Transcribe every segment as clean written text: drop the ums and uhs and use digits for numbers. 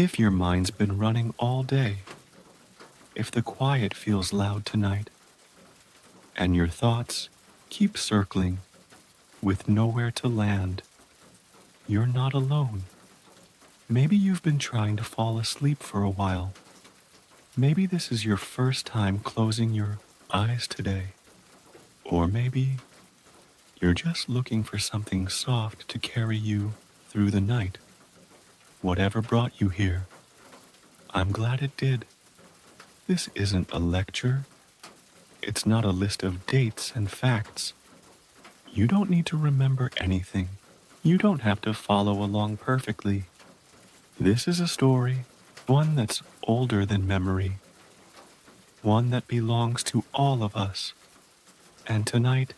If your mind's been running all day, if the quiet feels loud tonight, and your thoughts keep circling with nowhere to land, you're not alone. Maybe you've been trying to fall asleep for a while. Maybe this is your first time closing your eyes today. Or maybe you're just looking for something soft to carry you through the night. Whatever brought you here, I'm glad it did. This isn't a lecture. It's not a list of dates and facts. You don't need to remember anything. You don't have to follow along perfectly. This is a story, one that's older than memory, one that belongs to all of us. And tonight,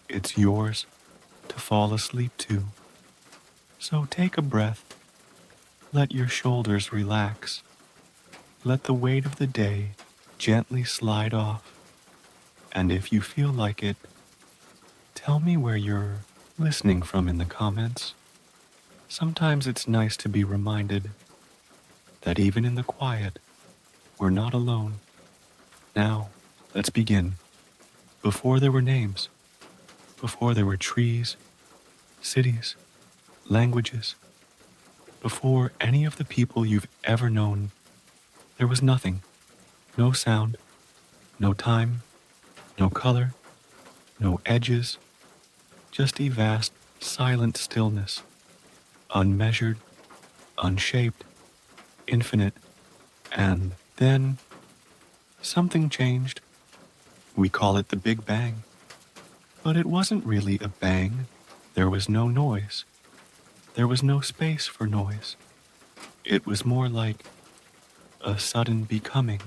it's yours to fall asleep to. So take a breath, let your shoulders relax, let the weight of the day gently slide off. And if you feel like it, tell me where you're listening from in the comments. Sometimes it's nice to be reminded that even in the quiet, we're not alone. Now, let's begin. Before there were names, before there were trees, cities, languages, before any of the people you've ever known, there was nothing. No sound, no time, no color, no edges, just a vast, silent stillness, unmeasured, unshaped, infinite, and then something changed. We call it the Big Bang. But it wasn't really a bang. There was no noise. There was no space for noise. It was more like a sudden becoming.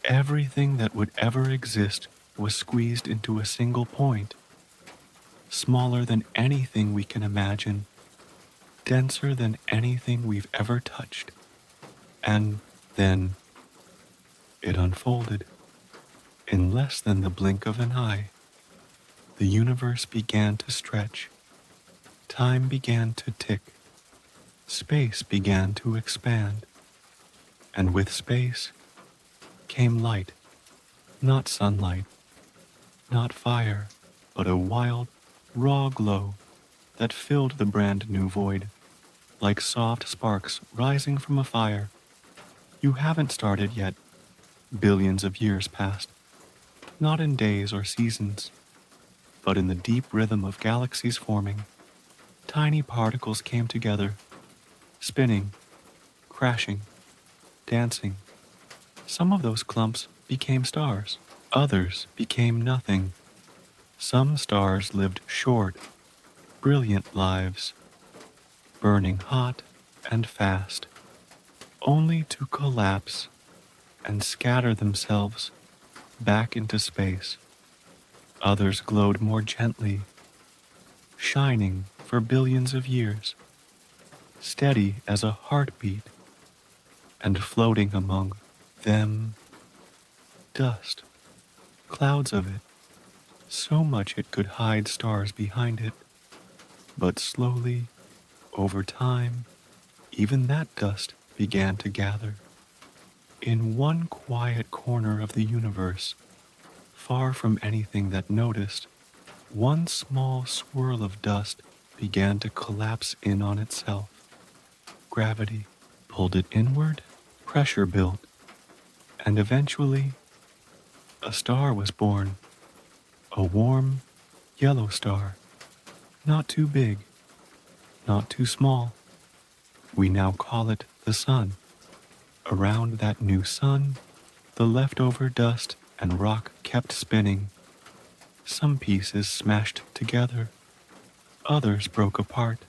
Everything that would ever exist was squeezed into a single point, smaller than anything we can imagine, denser than anything we've ever touched. And then it unfolded. In less than the blink of an eye, the universe began to stretch. Time began to tick. Space began to expand. And with space came light, not sunlight, not fire, but a wild, raw glow that filled the brand new void, like soft sparks rising from a fire. You haven't started yet. Billions of years passed, not in days or seasons, but in the deep rhythm of galaxies forming. Tiny particles came together, spinning, crashing, dancing. Some of those clumps became stars. Others became nothing. Some stars lived short, brilliant lives, burning hot and fast, only to collapse and scatter themselves back into space. Others glowed more gently, shining for billions of years, steady as a heartbeat, and floating among them, dust, clouds of it, so much it could hide stars behind it. But slowly, over time, even that dust began to gather. In one quiet corner of the universe, far from anything that noticed, one small swirl of dust began to collapse in on itself. Gravity pulled it inward, pressure built, and eventually a star was born. A warm, yellow star. Not too big, not too small. We now call it the sun. Around that new sun, the leftover dust and rock kept spinning. Some pieces smashed together, others broke apart,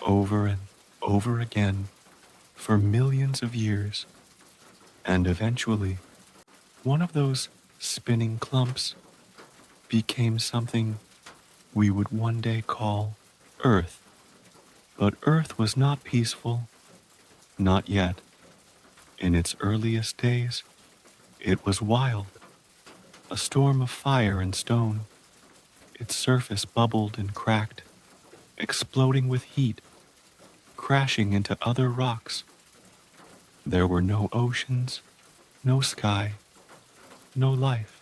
over and over again, for millions of years. And eventually, one of those spinning clumps became something we would one day call Earth. But Earth was not peaceful, not yet. In its earliest days, it was wild, a storm of fire and stone. Its surface bubbled and cracked, exploding with heat, crashing into other rocks. There were no oceans, no sky, no life,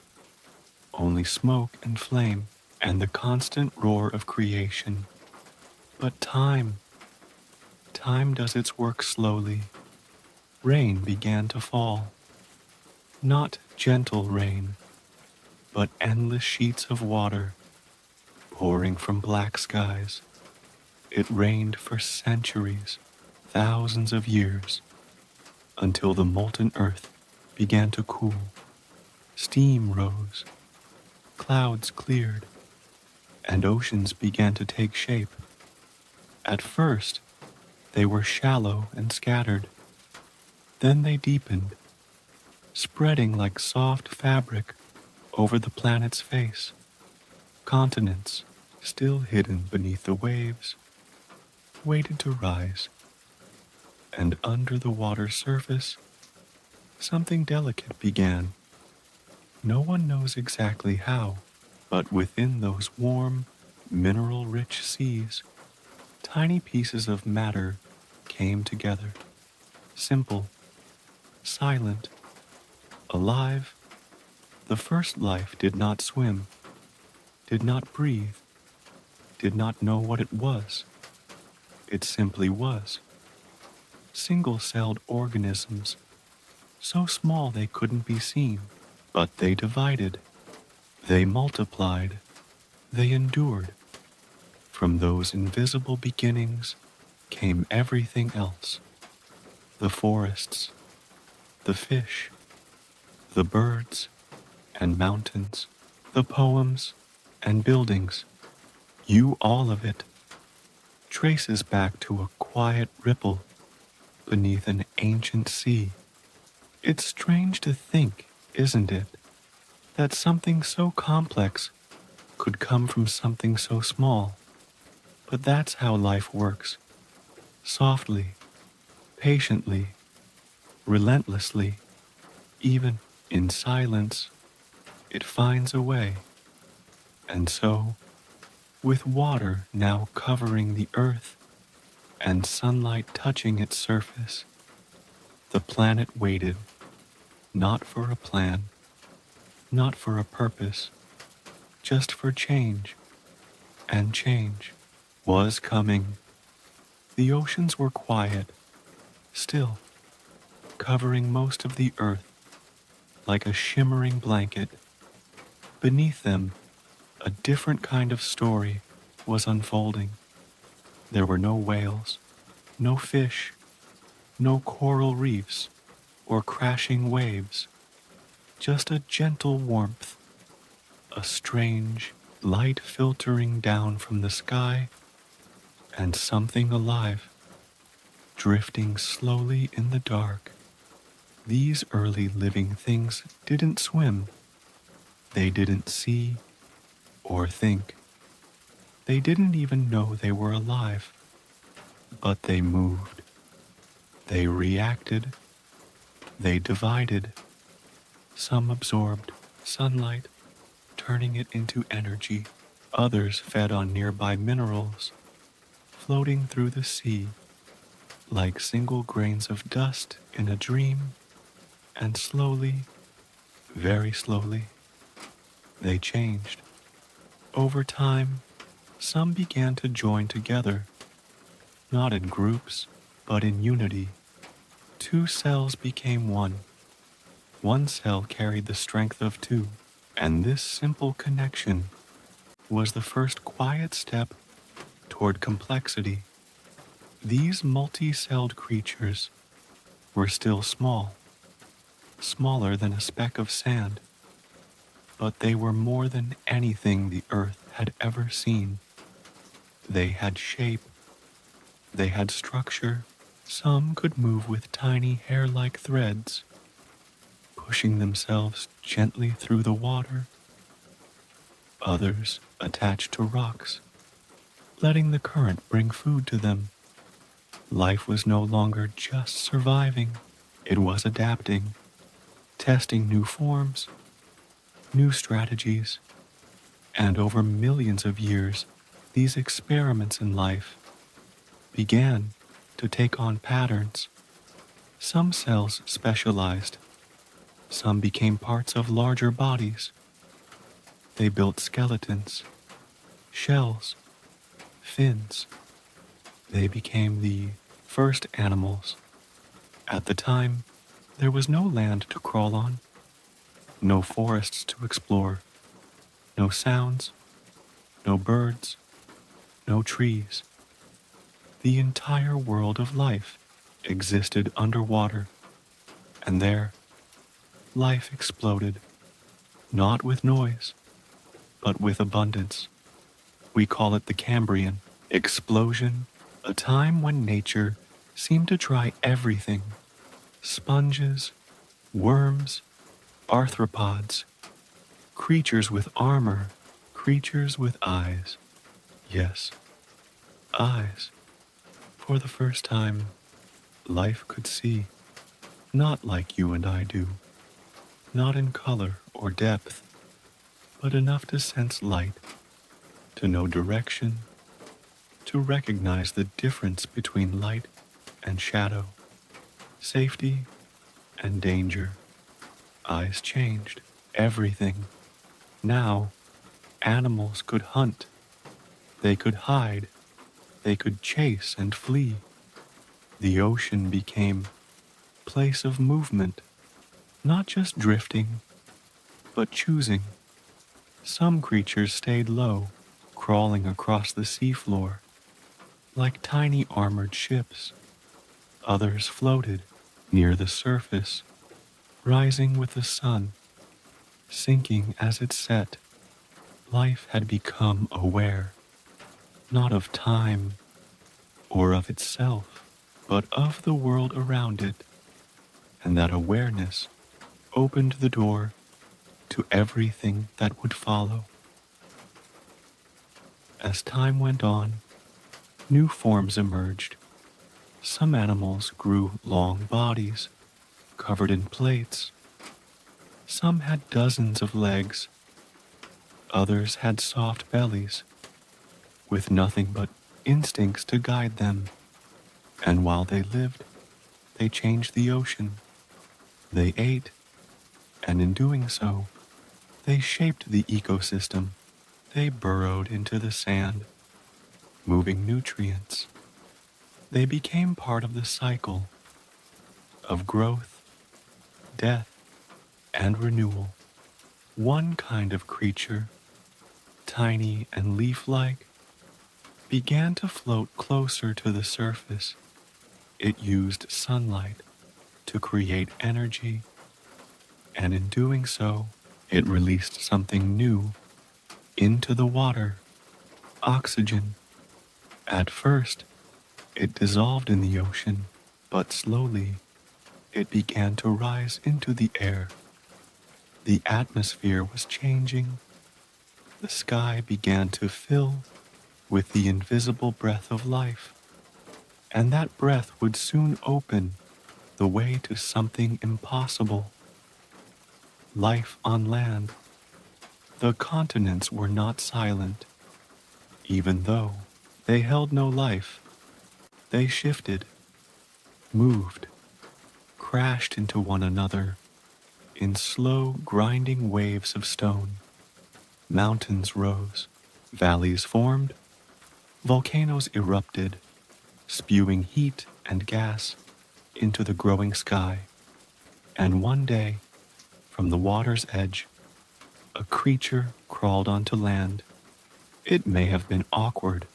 only smoke and flame and the constant roar of creation. But time does its work slowly. Rain began to fall. Not gentle rain, but endless sheets of water pouring from black skies. It rained for centuries, thousands of years, until the molten earth began to cool. Steam rose, clouds cleared, and oceans began to take shape. At first, they were shallow and scattered. Then they deepened, spreading like soft fabric over the planet's face. Continents, still hidden beneath the waves, waited to rise, and under the water's surface, something delicate began. No one knows exactly how, but within those warm, mineral-rich seas, tiny pieces of matter came together, simple, silent, alive. The first life did not swim, did not breathe, did not know what it was. It simply was. Single-celled organisms, so small they couldn't be seen, but they divided, they multiplied, they endured. From those invisible beginnings came everything else. The forests, the fish, the birds and mountains, the poems and buildings. All of it, traces back to a quiet ripple beneath an ancient sea. It's strange to think, isn't it, that something so complex could come from something so small. But that's how life works. Softly, patiently, relentlessly, even in silence, it finds a way. And so, with water now covering the earth and sunlight touching its surface, the planet waited, not for a plan, not for a purpose, just for change. And change was coming. The oceans were quiet, still, covering most of the earth like a shimmering blanket. Beneath them, a different kind of story was unfolding. There were no whales, no fish, no coral reefs or crashing waves, just a gentle warmth, a strange light filtering down from the sky, and something alive, drifting slowly in the dark. These early living things didn't swim. They didn't see or think. They didn't even know they were alive. But they moved. They reacted. They divided. Some absorbed sunlight, turning it into energy. Others fed on nearby minerals, floating through the sea like single grains of dust in a dream. And slowly, very slowly, they changed. Over time, some began to join together, not in groups, but in unity. Two cells became one. One cell carried the strength of two, and this simple connection was the first quiet step toward complexity. These multi-celled creatures were still small, smaller than a speck of sand, but they were more than anything the earth had ever seen. They had shape, they had structure. Some could move with tiny hair-like threads, pushing themselves gently through the water. Others attached to rocks, letting the current bring food to them. Life was no longer just surviving, it was adapting, testing new forms, new strategies, and over millions of years, these experiments in life began to take on patterns. Some cells specialized. Some became parts of larger bodies. They built skeletons, shells, fins. They became the first animals. At the time, there was no land to crawl on, no forests to explore, no sounds, no birds, no trees. The entire world of life existed underwater, and there, life exploded, not with noise, but with abundance. We call it the Cambrian explosion, a time when nature seemed to try everything: sponges, worms, arthropods, creatures with armor, creatures with eyes. Yes, eyes. For the first time, life could see, not like you and I do, not in color or depth, but enough to sense light, to know direction, to recognize the difference between light and shadow, safety and danger. Eyes changed everything. Now, animals could hunt, they could hide, they could chase and flee. The ocean became place of movement, not just drifting, but choosing. Some creatures stayed low, crawling across the seafloor, like tiny armored ships. Others floated near the surface, rising with the sun, sinking as it set. Life had become aware, not of time or of itself, but of the world around it, and that awareness opened the door to everything that would follow. As time went on, new forms emerged. Some animals grew long bodies, covered in plates. Some had dozens of legs. Others had soft bellies, with nothing but instincts to guide them. And while they lived, they changed the ocean. They ate, and in doing so, they shaped the ecosystem. They burrowed into the sand, moving nutrients. They became part of the cycle of growth, death, and renewal. One kind of creature, tiny and leaf-like, began to float closer to the surface. It used sunlight to create energy, and in doing so, it released something new into the water: oxygen. At first, it dissolved in the ocean, but slowly it began to rise into the air. The atmosphere was changing. The sky began to fill with the invisible breath of life, and that breath would soon open the way to something impossible: life on land. The continents were not silent, even though they held no life. They shifted, moved, crashed into one another in slow, grinding waves of stone. Mountains rose, valleys formed, volcanoes erupted, spewing heat and gas into the growing sky. And one day, from the water's edge, a creature crawled onto land. It may have been awkward,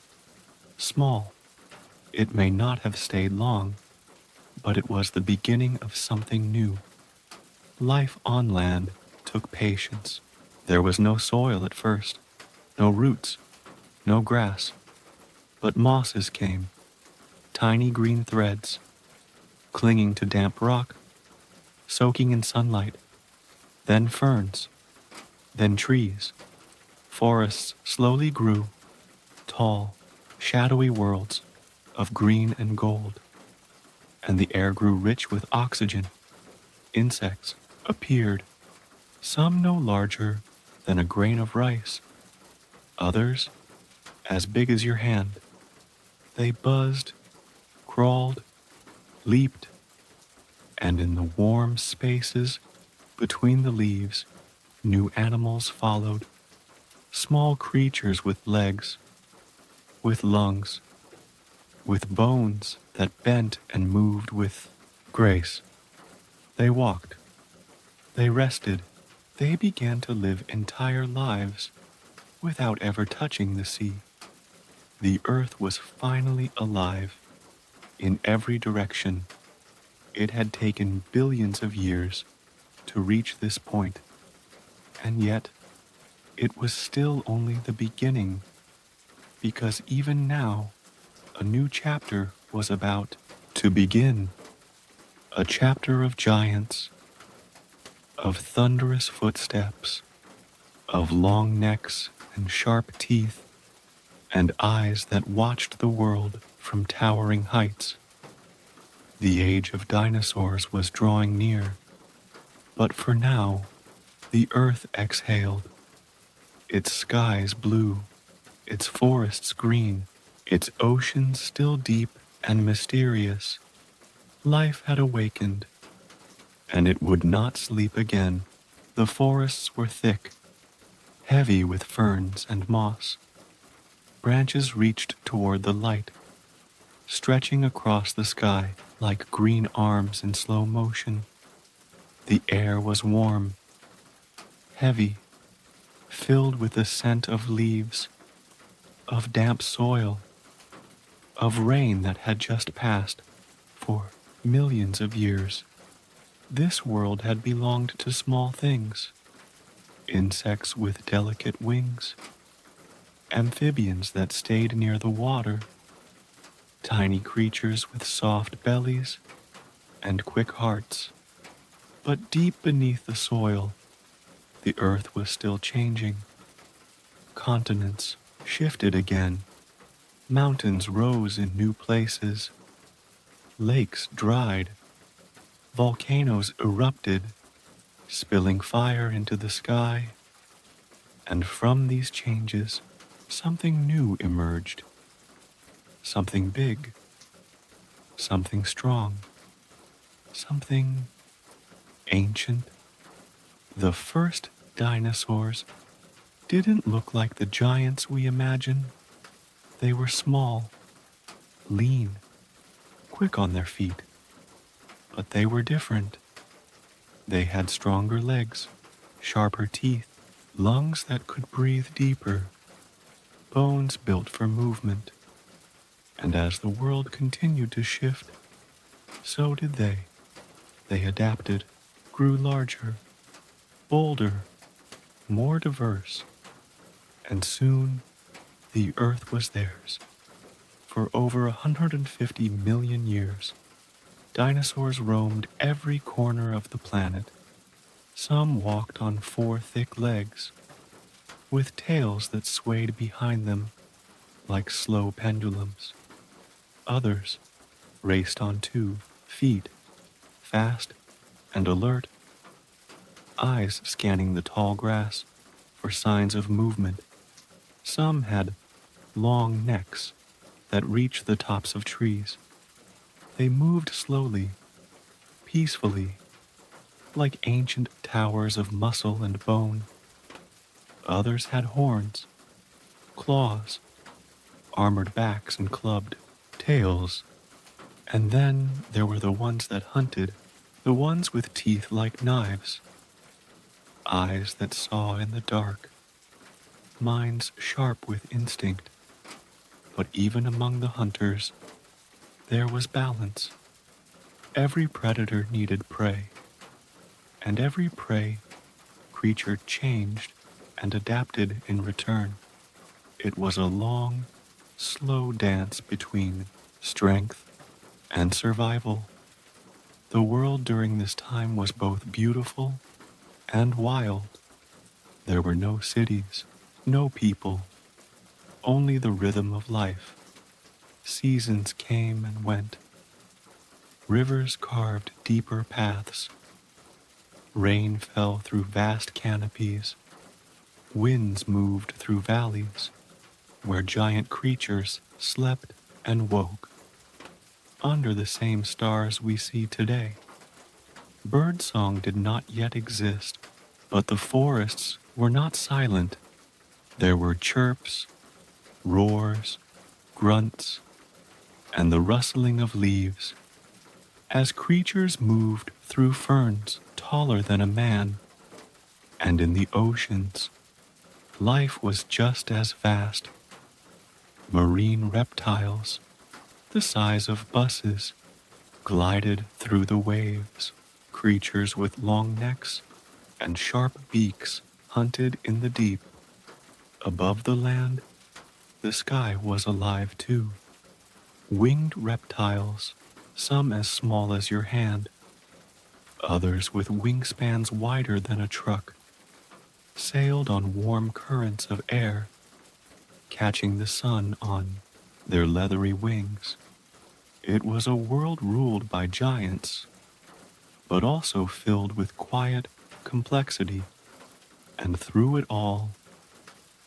small. It may not have stayed long, but it was the beginning of something new. Life on land took patience. There was no soil at first, no roots, no grass, but mosses came, tiny green threads, clinging to damp rock, soaking in sunlight, then ferns, then trees. Forests slowly grew, tall, shadowy worlds of green and gold, and the air grew rich with oxygen. Insects appeared, some no larger than a grain of rice, others as big as your hand. They buzzed, crawled, leaped, and in the warm spaces between the leaves, new animals followed, small creatures with legs, with lungs, with bones that bent and moved with grace. They walked, they rested, they began to live entire lives without ever touching the sea. The earth was finally alive in every direction. It had taken billions of years to reach this point, and yet it was still only the beginning, because even now a new chapter was about to begin. A chapter of giants, of thunderous footsteps, of long necks and sharp teeth, and eyes that watched the world from towering heights. The age of dinosaurs was drawing near, but for now, the earth exhaled, its skies blue, its forests green, its oceans still deep and mysterious. Life had awakened, and it would not sleep again. The forests were thick, heavy with ferns and moss. Branches reached toward the light, stretching across the sky like green arms in slow motion. The air was warm, heavy, filled with the scent of leaves, of damp soil, of rain that had just passed for millions of years. This world had belonged to small things, insects with delicate wings, amphibians that stayed near the water, tiny creatures with soft bellies and quick hearts. But deep beneath the soil, the earth was still changing. Continents shifted again, mountains rose in new places, lakes dried, volcanoes erupted, spilling fire into the sky, and from these changes, something new emerged. Something big, something strong, something ancient. The first dinosaurs didn't look like the giants we imagine. They were small, lean, quick on their feet, but they were different. They had stronger legs, sharper teeth, lungs that could breathe deeper, bones built for movement. And as the world continued to shift, so did they. They adapted, grew larger, bolder, more diverse, and soon the earth was theirs. For over 150 million years, dinosaurs roamed every corner of the planet. Some walked on four thick legs, with tails that swayed behind them like slow pendulums. Others raced on 2 feet, fast and alert, eyes scanning the tall grass for signs of movement. Some had long necks that reached the tops of trees. They moved slowly, peacefully, like ancient towers of muscle and bone. Others had horns, claws, armored backs and clubbed tails. And then there were the ones that hunted, the ones with teeth like knives, eyes that saw in the dark, minds sharp with instinct. But even among the hunters, there was balance. Every predator needed prey, and every prey creature changed and adapted in return. It was a long, slow dance between strength and survival. The world during this time was both beautiful and wild. There were no cities, no people, only the rhythm of life. Seasons came and went. Rivers carved deeper paths. Rain fell through vast canopies. Winds moved through valleys where giant creatures slept and woke. under the same stars we see today. Birdsong did not yet exist, but the forests were not silent. There were chirps, roars, grunts, and the rustling of leaves as creatures moved through ferns taller than a man. And in the oceans, life was just as vast. Marine reptiles, the size of buses, glided through the waves. Creatures with long necks and sharp beaks hunted in the deep. Above the land, the sky was alive too. Winged reptiles, some as small as your hand, others with wingspans wider than a truck, sailed on warm currents of air, catching the sun on their leathery wings. It was a world ruled by giants, but also filled with quiet complexity, and through it all,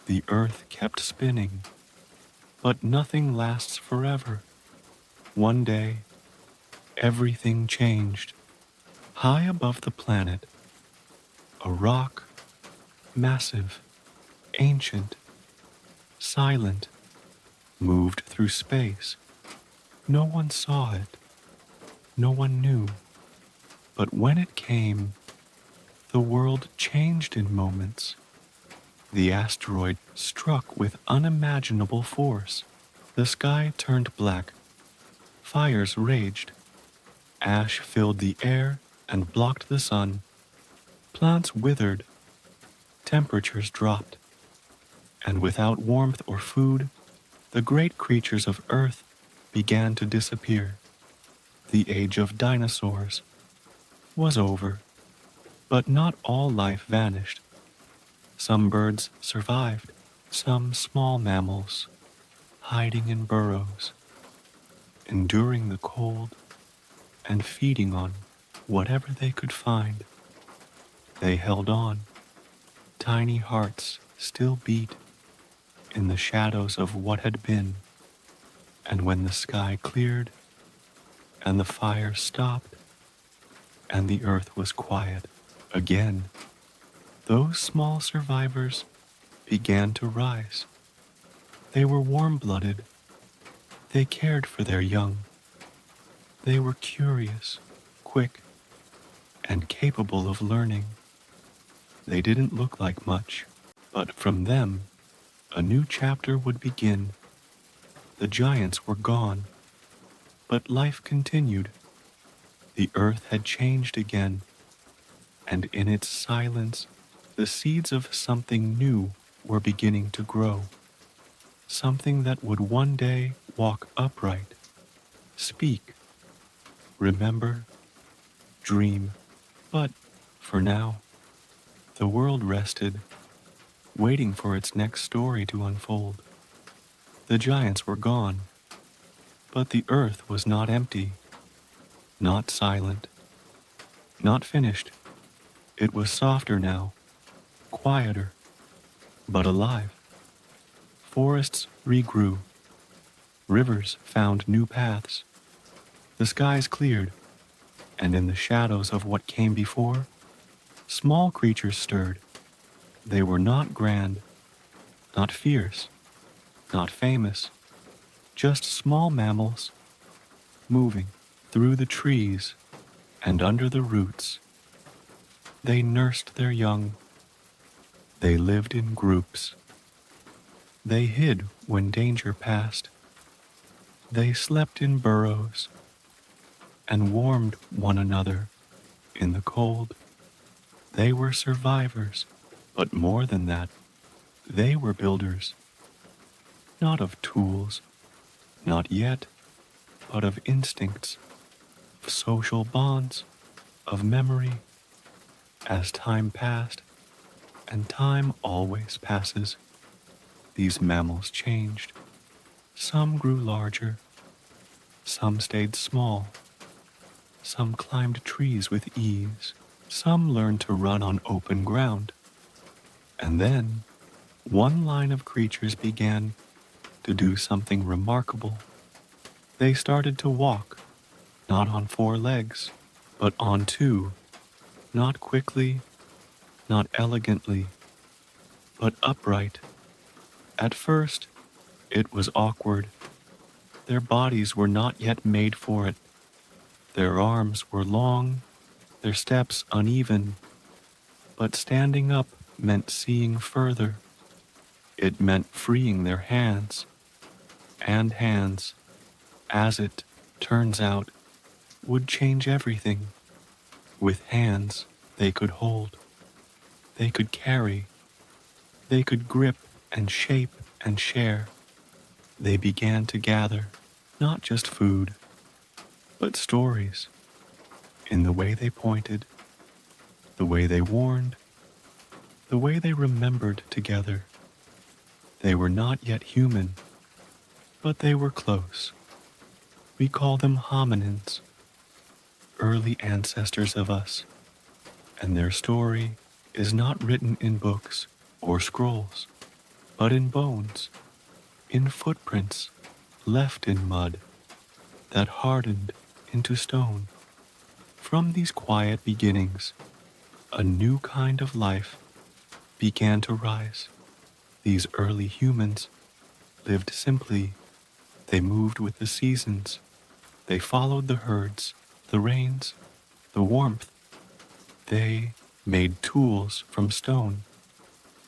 the earth kept spinning. But nothing lasts forever. One day, everything changed. High above the planet, a rock, massive, ancient, silent, moved through space. No one saw it. No one knew. But when it came, the world changed in moments. The asteroid struck with unimaginable force. The sky turned black. Fires raged. Ash filled the air and blocked the sun. Plants withered. Temperatures dropped. And without warmth or food, the great creatures of Earth began to disappear. The age of dinosaurs was over, but not all life vanished. Some birds survived, some small mammals, hiding in burrows, enduring the cold and feeding on whatever they could find. They held on. Tiny hearts still beat in the shadows of what had been. And when the sky cleared, and the fire stopped, and the earth was quiet again, those small survivors began to rise. They were warm-blooded. They cared for their young. They were curious, quick, and capable of learning. They didn't look like much, but from them, a new chapter would begin. The giants were gone, but life continued. The earth had changed again, and in its silence, the seeds of something new were beginning to grow. Something that would one day walk upright, speak, remember, dream. But for now, the world rested, waiting for its next story to unfold. The giants were gone, but the earth was not empty, not silent, not finished. It was softer now, quieter, but alive. Forests regrew. Rivers found new paths. The skies cleared, and in the shadows of what came before, small creatures stirred. They were not grand, not fierce, not famous, just small mammals, moving through the trees and under the roots. They nursed their young. They lived in groups. They hid when danger passed. They slept in burrows and warmed one another in the cold. They were survivors, but more than that, they were builders. Not of tools, not yet, but of instincts, of social bonds, of memory. As time passed, and time always passes, these mammals changed. Some grew larger, some stayed small, some climbed trees with ease, some learned to run on open ground. And then, one line of creatures began to do something remarkable. They started to walk, not on four legs, but on two, not quickly, not elegantly, but upright. At first, it was awkward. Their bodies were not yet made for it. Their arms were long, their steps uneven, but standing up meant seeing further. It meant freeing their hands, and hands, as it turns out, would change everything. With hands, they could hold, they could carry, they could grip and shape and share. They began to gather, not just food, but stories, in the way they pointed, the way they warned, the way they remembered together. They were not yet human, but they were close. We call them hominins, early ancestors of us, and their story is not written in books or scrolls, but in bones, in footprints left in mud that hardened into stone. From these quiet beginnings, a new kind of life began to rise. These early humans lived simply. They moved with the seasons. They followed the herds, the rains, the warmth. They made tools from stone,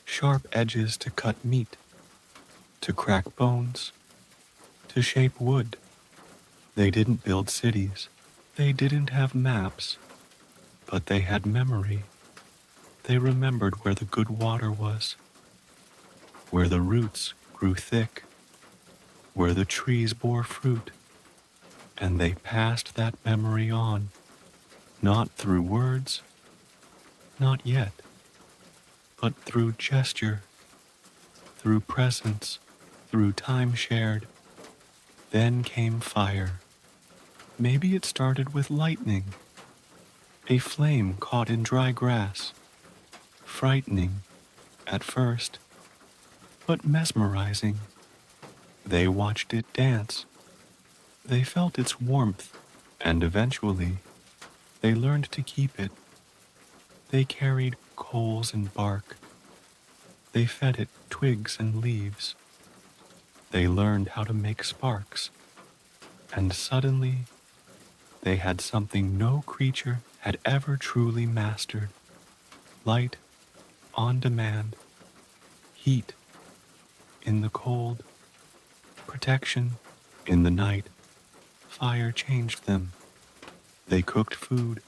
sharp edges to cut meat, to crack bones, to shape wood. They didn't build cities. They didn't have maps, but they had memory. They remembered where the good water was, where the roots grew thick, where the trees bore fruit, and they passed that memory on, not through words, not yet, but through gesture, through presence, through time shared. Then came fire. Maybe it started with lightning, a flame caught in dry grass, frightening at first, but mesmerizing. They watched it dance. They felt its warmth, and eventually, they learned to keep it. They carried coals and bark. They fed it twigs and leaves. They learned how to make sparks, and suddenly, they had something no creature had ever truly mastered. Light on demand, heat in the cold, protection in the night. Fire changed them. They cooked food.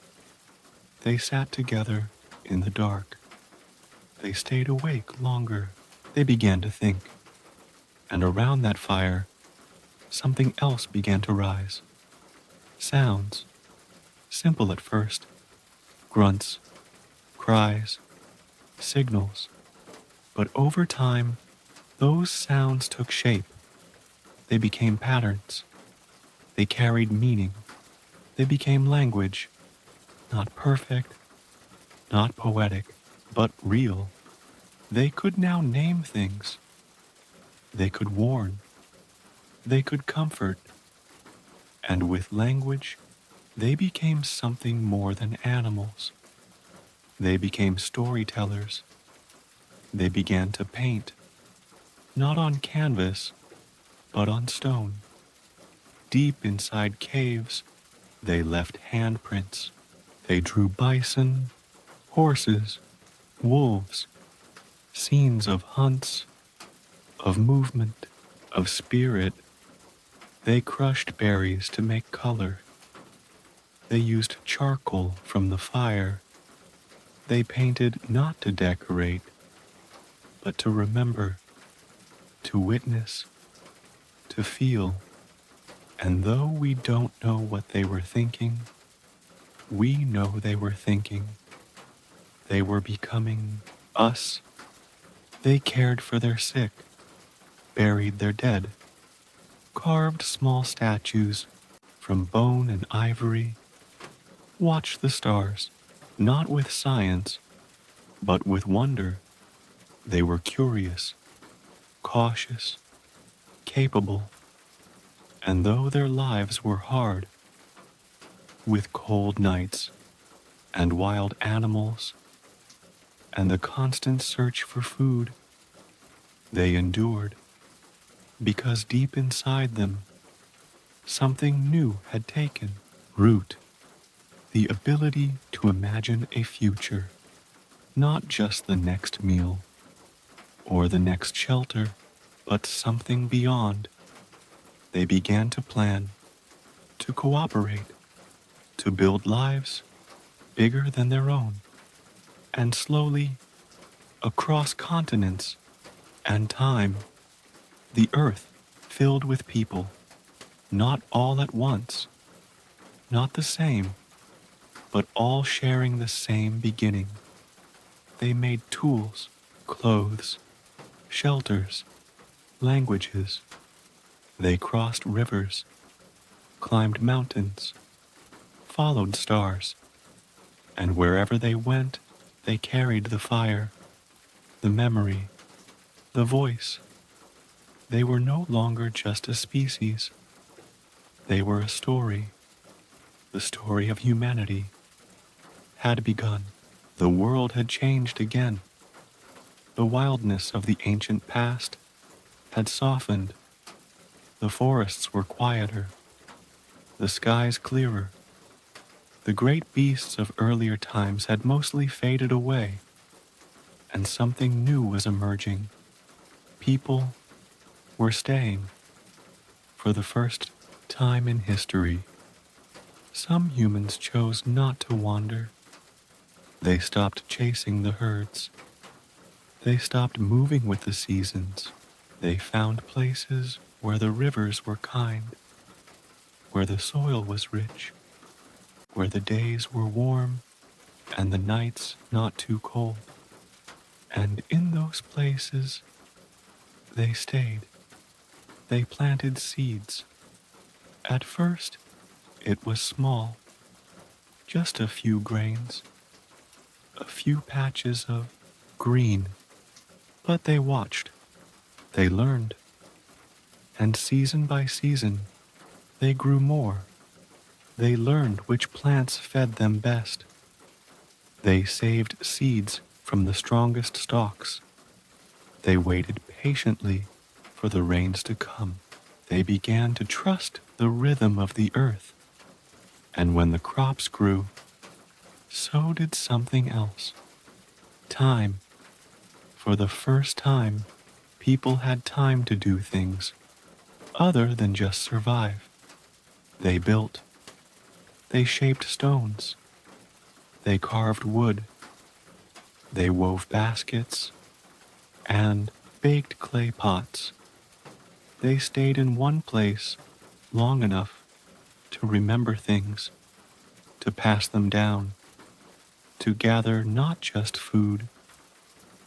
They sat together in the dark. They stayed awake longer. They began to think. And around that fire, something else began to rise. Sounds, simple at first, grunts, cries, signals. But over time, those sounds took shape. They became patterns. They carried meaning. They became language, not perfect, not poetic, but real. They could now name things. They could warn. They could comfort. And with language, they became something more than animals. They became storytellers. They began to paint, not on canvas, but on stone. Deep inside caves, they left handprints. They drew bison, horses, wolves, scenes of hunts, of movement, of spirit. They crushed berries to make color. They used charcoal from the fire. They painted not to decorate, but to remember, to witness, to feel. And though we don't know what they were thinking, we know they were thinking. They were becoming us. They cared for their sick, buried their dead, carved small statues from bone and ivory, watched the stars, not with science, but with wonder. They were curious, cautious, capable, And though their lives were hard, with cold nights and wild animals and the constant search for food, they endured because deep inside them something new had taken root, the ability to imagine a future, not just the next meal or the next shelter, but something beyond. They began to plan, to cooperate, to build lives bigger than their own, and slowly, across continents and time, the earth filled with people, not all at once, not the same, but all sharing the same beginning. They made tools, clothes, shelters, languages. They crossed rivers, climbed mountains, followed stars, and wherever they went, they carried the fire, the memory, the voice. They were no longer just a species. They were a story. The story of humanity had begun. The world had changed again. The wildness of the ancient past had softened. The forests were quieter, the skies clearer. The great beasts of earlier times had mostly faded away, and something new was emerging. People were staying. For the first time in history, some humans chose not to wander. They stopped chasing the herds. They stopped moving with the seasons. They found places where the rivers were kind, where the soil was rich, where the days were warm and the nights not too cold. And in those places, they stayed. They planted seeds. At first, it was small, just a few grains, a few patches of green. But they watched, they learned, and season by season, they grew more. They learned which plants fed them best. They saved seeds from the strongest stalks. They waited patiently for the rains to come. They began to trust the rhythm of the earth. And when the crops grew, so did something else. Time. For the first time, people had time to do things other than just survive. They built. They shaped stones. They carved wood. They wove baskets and baked clay pots. They stayed in one place long enough to remember things, to pass them down, to gather not just food,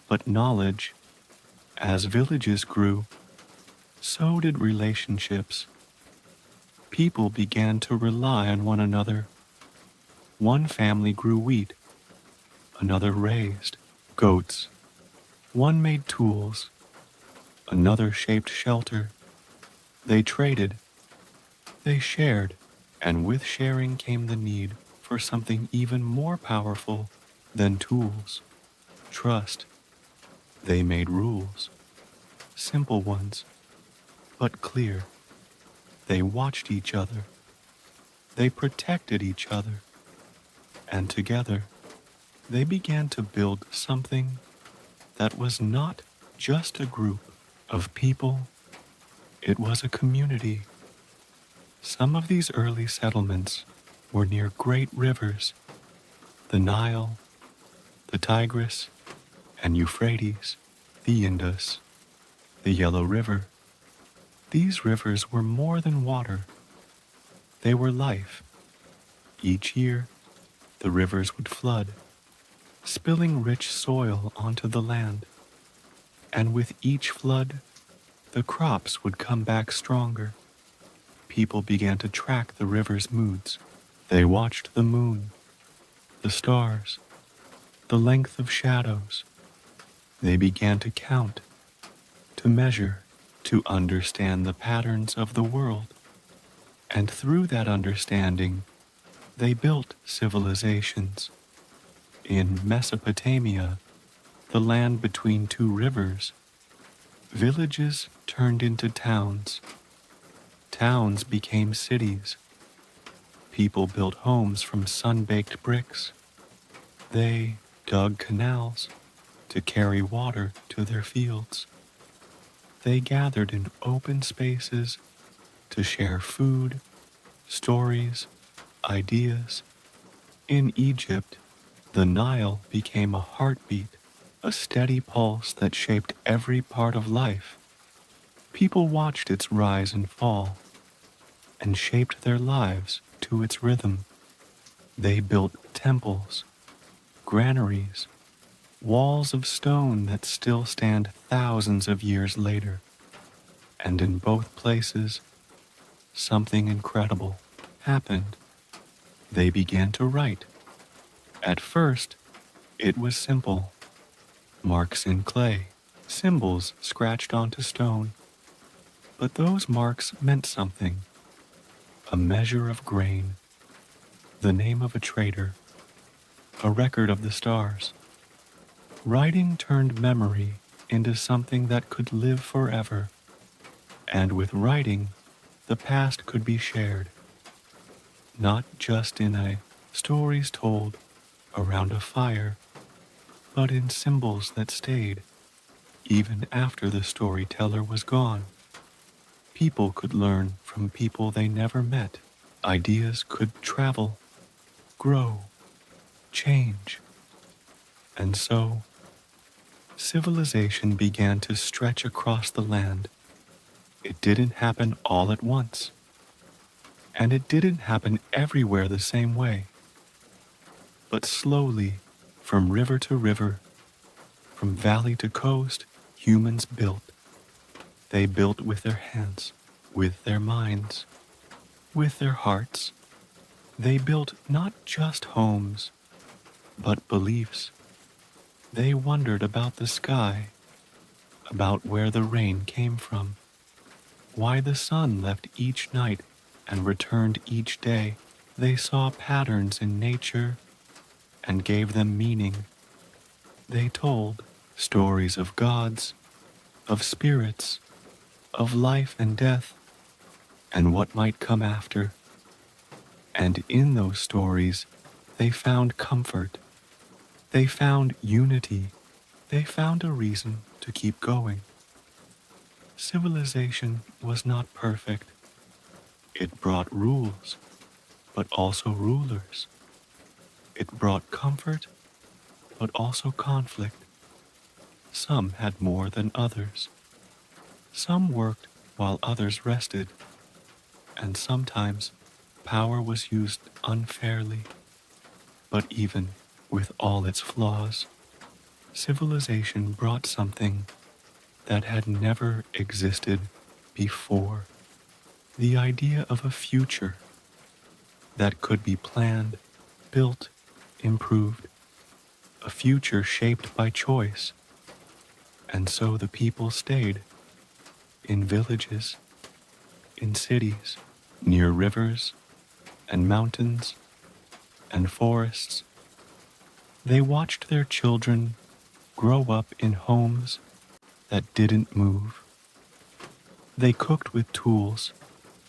but knowledge. As villages grew, so did relationships. People began to rely on one another. One family grew wheat, another raised goats. One made tools, another shaped shelter. They traded, they shared, and with sharing came the need for something even more powerful than tools, trust. They made rules, simple ones, but clear. They watched each other. They protected each other. And together, they began to build something that was not just a group of people. It was a community. Some of these early settlements were near great rivers, the Nile, the Tigris, and Euphrates, the Indus, the Yellow River. These rivers were more than water. They were life. Each year, the rivers would flood, spilling rich soil onto the land. And with each flood, the crops would come back stronger. People began to track the river's moods. They watched the moon, the stars, the length of shadows. They began to count, to measure, to understand the patterns of the world. And through that understanding, they built civilizations. In Mesopotamia, the land between two rivers, villages turned into towns. Towns became cities. People built homes from sun-baked bricks. They dug canals to carry water to their fields. They gathered in open spaces to share food, stories, ideas. In Egypt, the Nile became a heartbeat, a steady pulse that shaped every part of life. People watched its rise and fall and shaped their lives to its rhythm. They built temples, granaries, walls of stone that still stand thousands of years later. And in both places, something incredible happened. They began to write. At first, it was simple. Marks in clay, symbols scratched onto stone. But those marks meant something. A measure of grain, the name of a trader, a record of the stars. Writing turned memory into something that could live forever. And with writing, the past could be shared. Not just in a stories told around a fire, but in symbols that stayed, even after the storyteller was gone. People could learn from people they never met. Ideas could travel, grow, change. And so, civilization began to stretch across the land. It didn't happen all at once. And it didn't happen everywhere the same way. But slowly, from river to river, from valley to coast, humans built. They built with their hands, with their minds, with their hearts. They built not just homes, but beliefs. They wondered about the sky, about where the rain came from, why the sun left each night and returned each day. They saw patterns in nature and gave them meaning. They told stories of gods, of spirits, of life and death, and what might come after. And in those stories, they found comfort. They found unity. They found a reason to keep going. Civilization was not perfect. It brought rules, but also rulers. It brought comfort, but also conflict. Some had more than others. Some worked while others rested, and sometimes power was used unfairly. But even with all its flaws, civilization brought something that had never existed before. The idea of a future that could be planned, built, improved, a future shaped by choice. And so the people stayed in villages, in cities, near rivers and mountains and forests. They watched their children grow up in homes that didn't move. They cooked with tools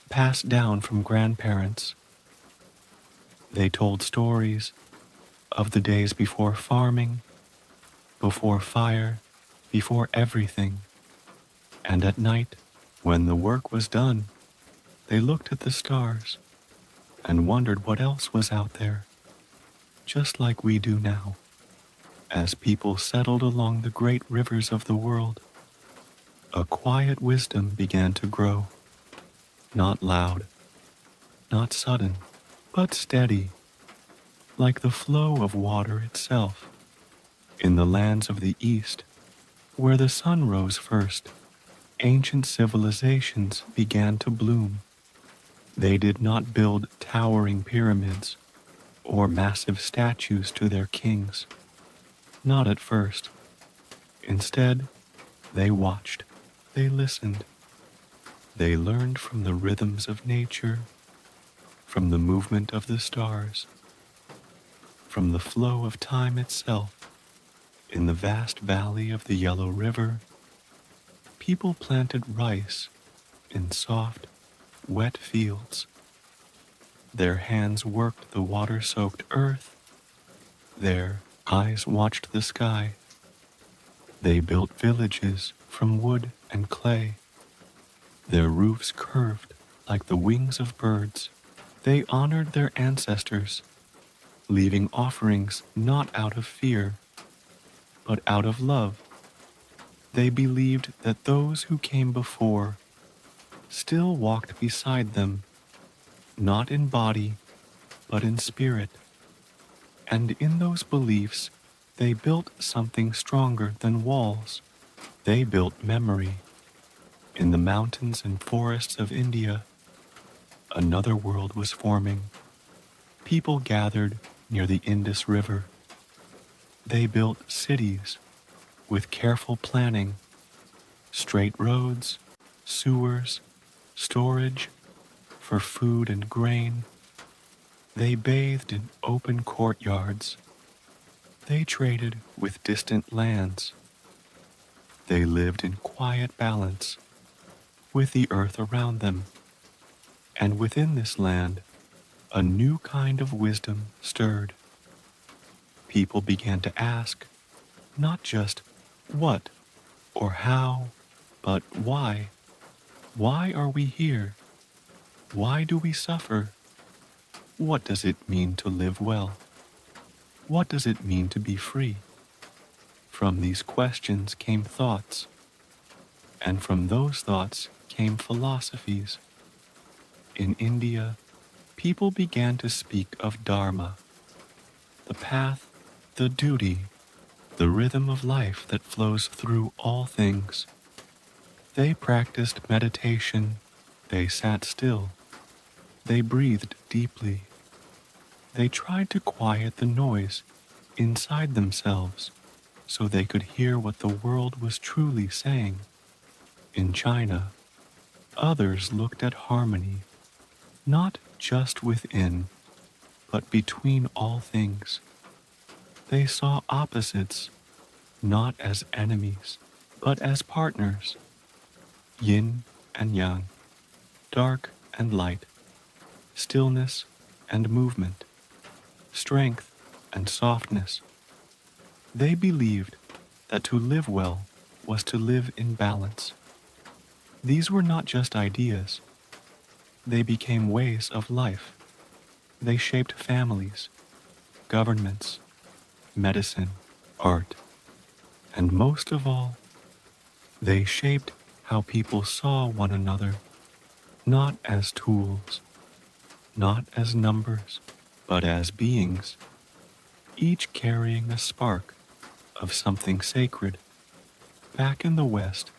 passed down from grandparents. They told stories of the days before farming, before fire, before everything. And at night, when the work was done, they looked at the stars and wondered what else was out there, just like we do now. As people settled along the great rivers of the world, a quiet wisdom began to grow, not loud, not sudden, but steady, like the flow of water itself. In the lands of the East, where the sun rose first, ancient civilizations began to bloom. They did not build towering pyramids or massive statues to their kings. Not at first. Instead, they watched, they listened, they learned from the rhythms of nature, from the movement of the stars, from the flow of time itself. In the vast valley of the Yellow River, people planted rice in soft, wet fields. Their hands worked the water-soaked earth. Their eyes watched the sky. They built villages from wood and clay. Their roofs curved like the wings of birds. They honored their ancestors, leaving offerings not out of fear, but out of love. They believed that those who came before still walked beside them, not in body, but in spirit. And in those beliefs, they built something stronger than walls. They built memory. In the mountains and forests of India, another world was forming. People gathered near the Indus River. They built cities with careful planning, straight roads, sewers, storage for food and grain. They bathed in open courtyards. They traded with distant lands. They lived in quiet balance with the earth around them. And within this land, a new kind of wisdom stirred. People began to ask, not just what or how, but why. Why are we here? Why do we suffer? What does it mean to live well? What does it mean to be free? From these questions came thoughts, and from those thoughts came philosophies. In India, people began to speak of Dharma, the path, the duty, the rhythm of life that flows through all things. They practiced meditation. They sat still. They breathed deeply. They tried to quiet the noise inside themselves so they could hear what the world was truly saying. In China, others looked at harmony, not just within, but between all things. They saw opposites, not as enemies, but as partners. Yin and yang, dark and light, stillness and movement, strength and softness. They believed that to live well was to live in balance. These were not just ideas. They became ways of life. They shaped families, governments, medicine, art, and most of all, they shaped how people saw one another, not as tools, not as numbers, but as beings, each carrying a spark of something sacred. Back in the West,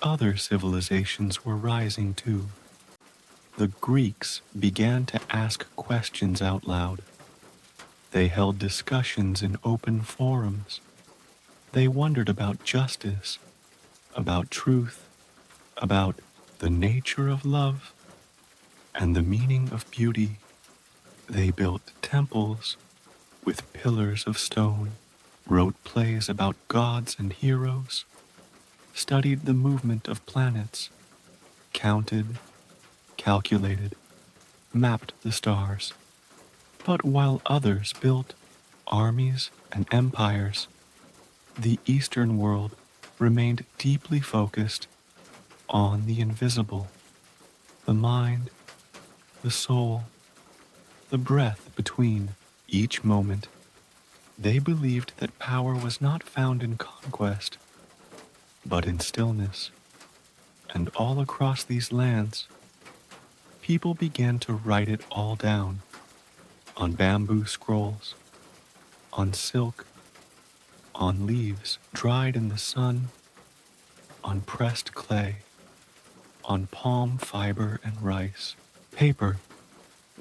other civilizations were rising too. The Greeks began to ask questions out loud. They held discussions in open forums. They wondered about justice, about truth, about the nature of love, and the meaning of beauty. They built temples with pillars of stone, wrote plays about gods and heroes, studied the movement of planets, counted, calculated, mapped the stars. But while others built armies and empires, the Eastern world remained deeply focused on the invisible, the mind, the soul, the breath between each moment. They believed that power was not found in conquest, but in stillness. And all across these lands, people began to write it all down on bamboo scrolls, on silk, on leaves dried in the sun, on pressed clay, on palm fiber and rice. Paper,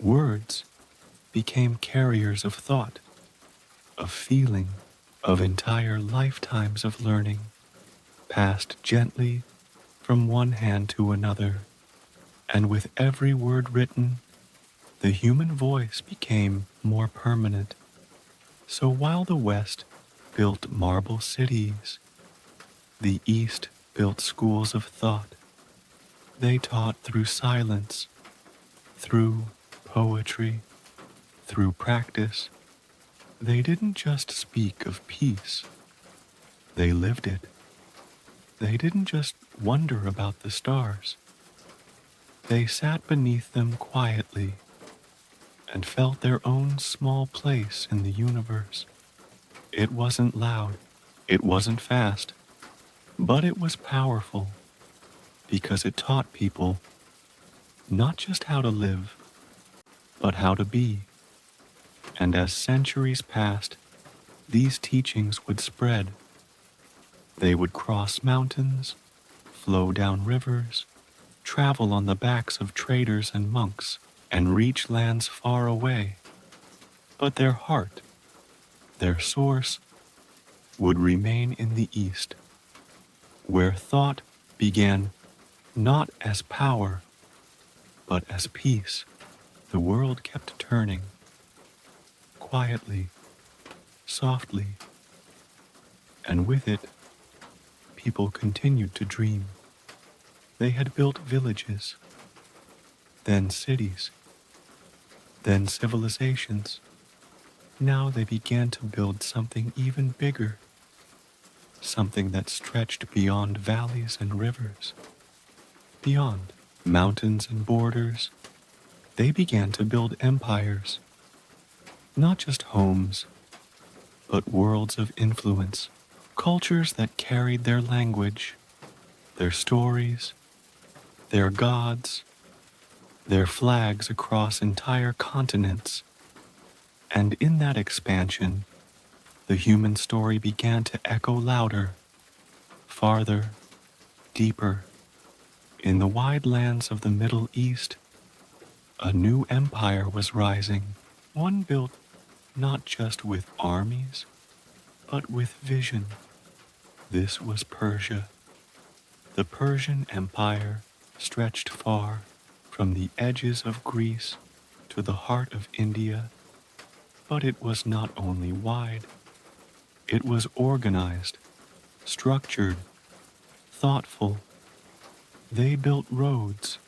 words, became carriers of thought, of feeling, of entire lifetimes of learning, passed gently from one hand to another, and with every word written, The human voice became more permanent. So while the West built marble cities, the East built schools of thought. They taught through silence, through poetry, through practice. They didn't just speak of peace, they lived it. They didn't just wonder about the stars, they sat beneath them quietly and felt their own small place in the universe. It wasn't loud, it wasn't fast, but it was powerful because it taught people not just how to live, but how to be. And as centuries passed, these teachings would spread. They would cross mountains, flow down rivers, travel on the backs of traders and monks, and reach lands far away. But their heart, their source, would remain in the East, where thought began not as power, but as peace. The world kept turning, quietly, softly, and with it, people continued to dream. They had built villages, then cities, then civilizations. Now they began to build something even bigger, something that stretched beyond valleys and rivers, beyond mountains and borders. They began to build empires, not just homes, but worlds of influence, cultures that carried their language, their stories, their gods, their flags across entire continents. And in that expansion, the human story began to echo louder, farther, deeper. In the wide lands of the Middle East, a new empire was rising, one built not just with armies, but with vision. This was Persia. The Persian Empire stretched far, from the edges of Greece to the heart of India, but it was not only wide, it was organized, structured, thoughtful. They built roads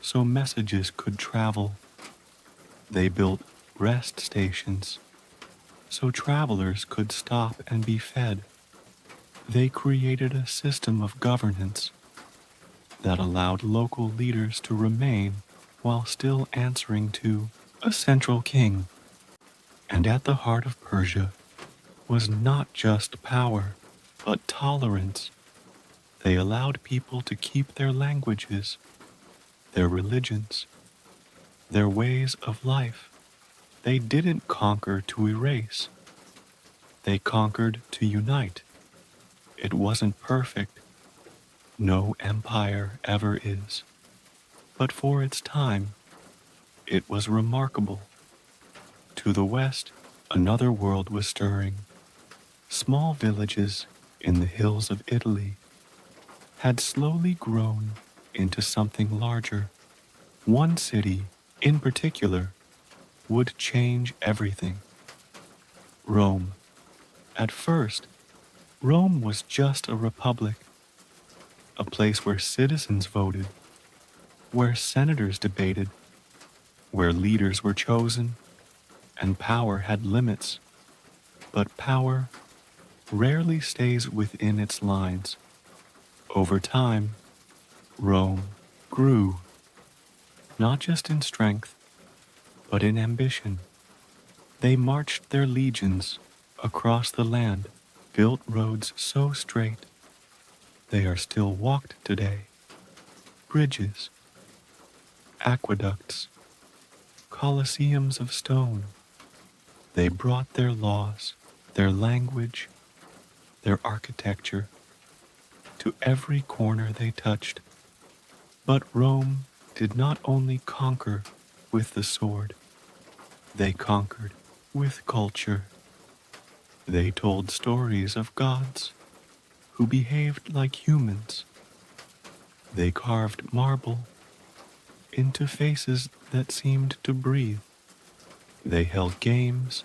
so messages could travel. They built rest stations so travelers could stop and be fed. They created a system of governance that allowed local leaders to remain while still answering to a central king. And at the heart of Persia was not just power, but tolerance. They allowed people to keep their languages, their religions, their ways of life. They didn't conquer to erase. They conquered to unite. It wasn't perfect. No empire ever is. But for its time, it was remarkable. To the west, another world was stirring. Small villages in the hills of Italy had slowly grown into something larger. One city, in particular, would change everything. Rome. At first, Rome was just a republic, a place where citizens voted, where senators debated, where leaders were chosen, and power had limits. But power rarely stays within its lines. Over time, Rome grew, not just in strength, but in ambition. They marched their legions across the land, built roads so straight they are still walked today, bridges, aqueducts, colosseums of stone. They brought their laws, their language, their architecture to every corner they touched. But Rome did not only conquer with the sword, they conquered with culture. They told stories of gods who behaved like humans. They carved marble into faces that seemed to breathe. They held games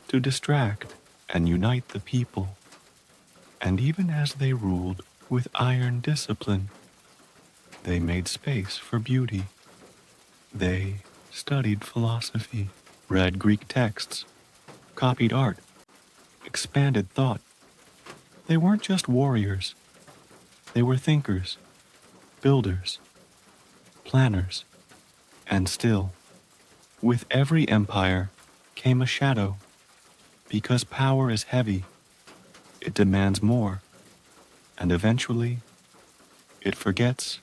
to distract and unite the people, and even as they ruled with iron discipline, they made space for beauty. They studied philosophy, read Greek texts, copied art, expanded thought. They weren't just warriors, they were thinkers, builders, planners, and still, with every empire came a shadow, because power is heavy, it demands more, and eventually it forgets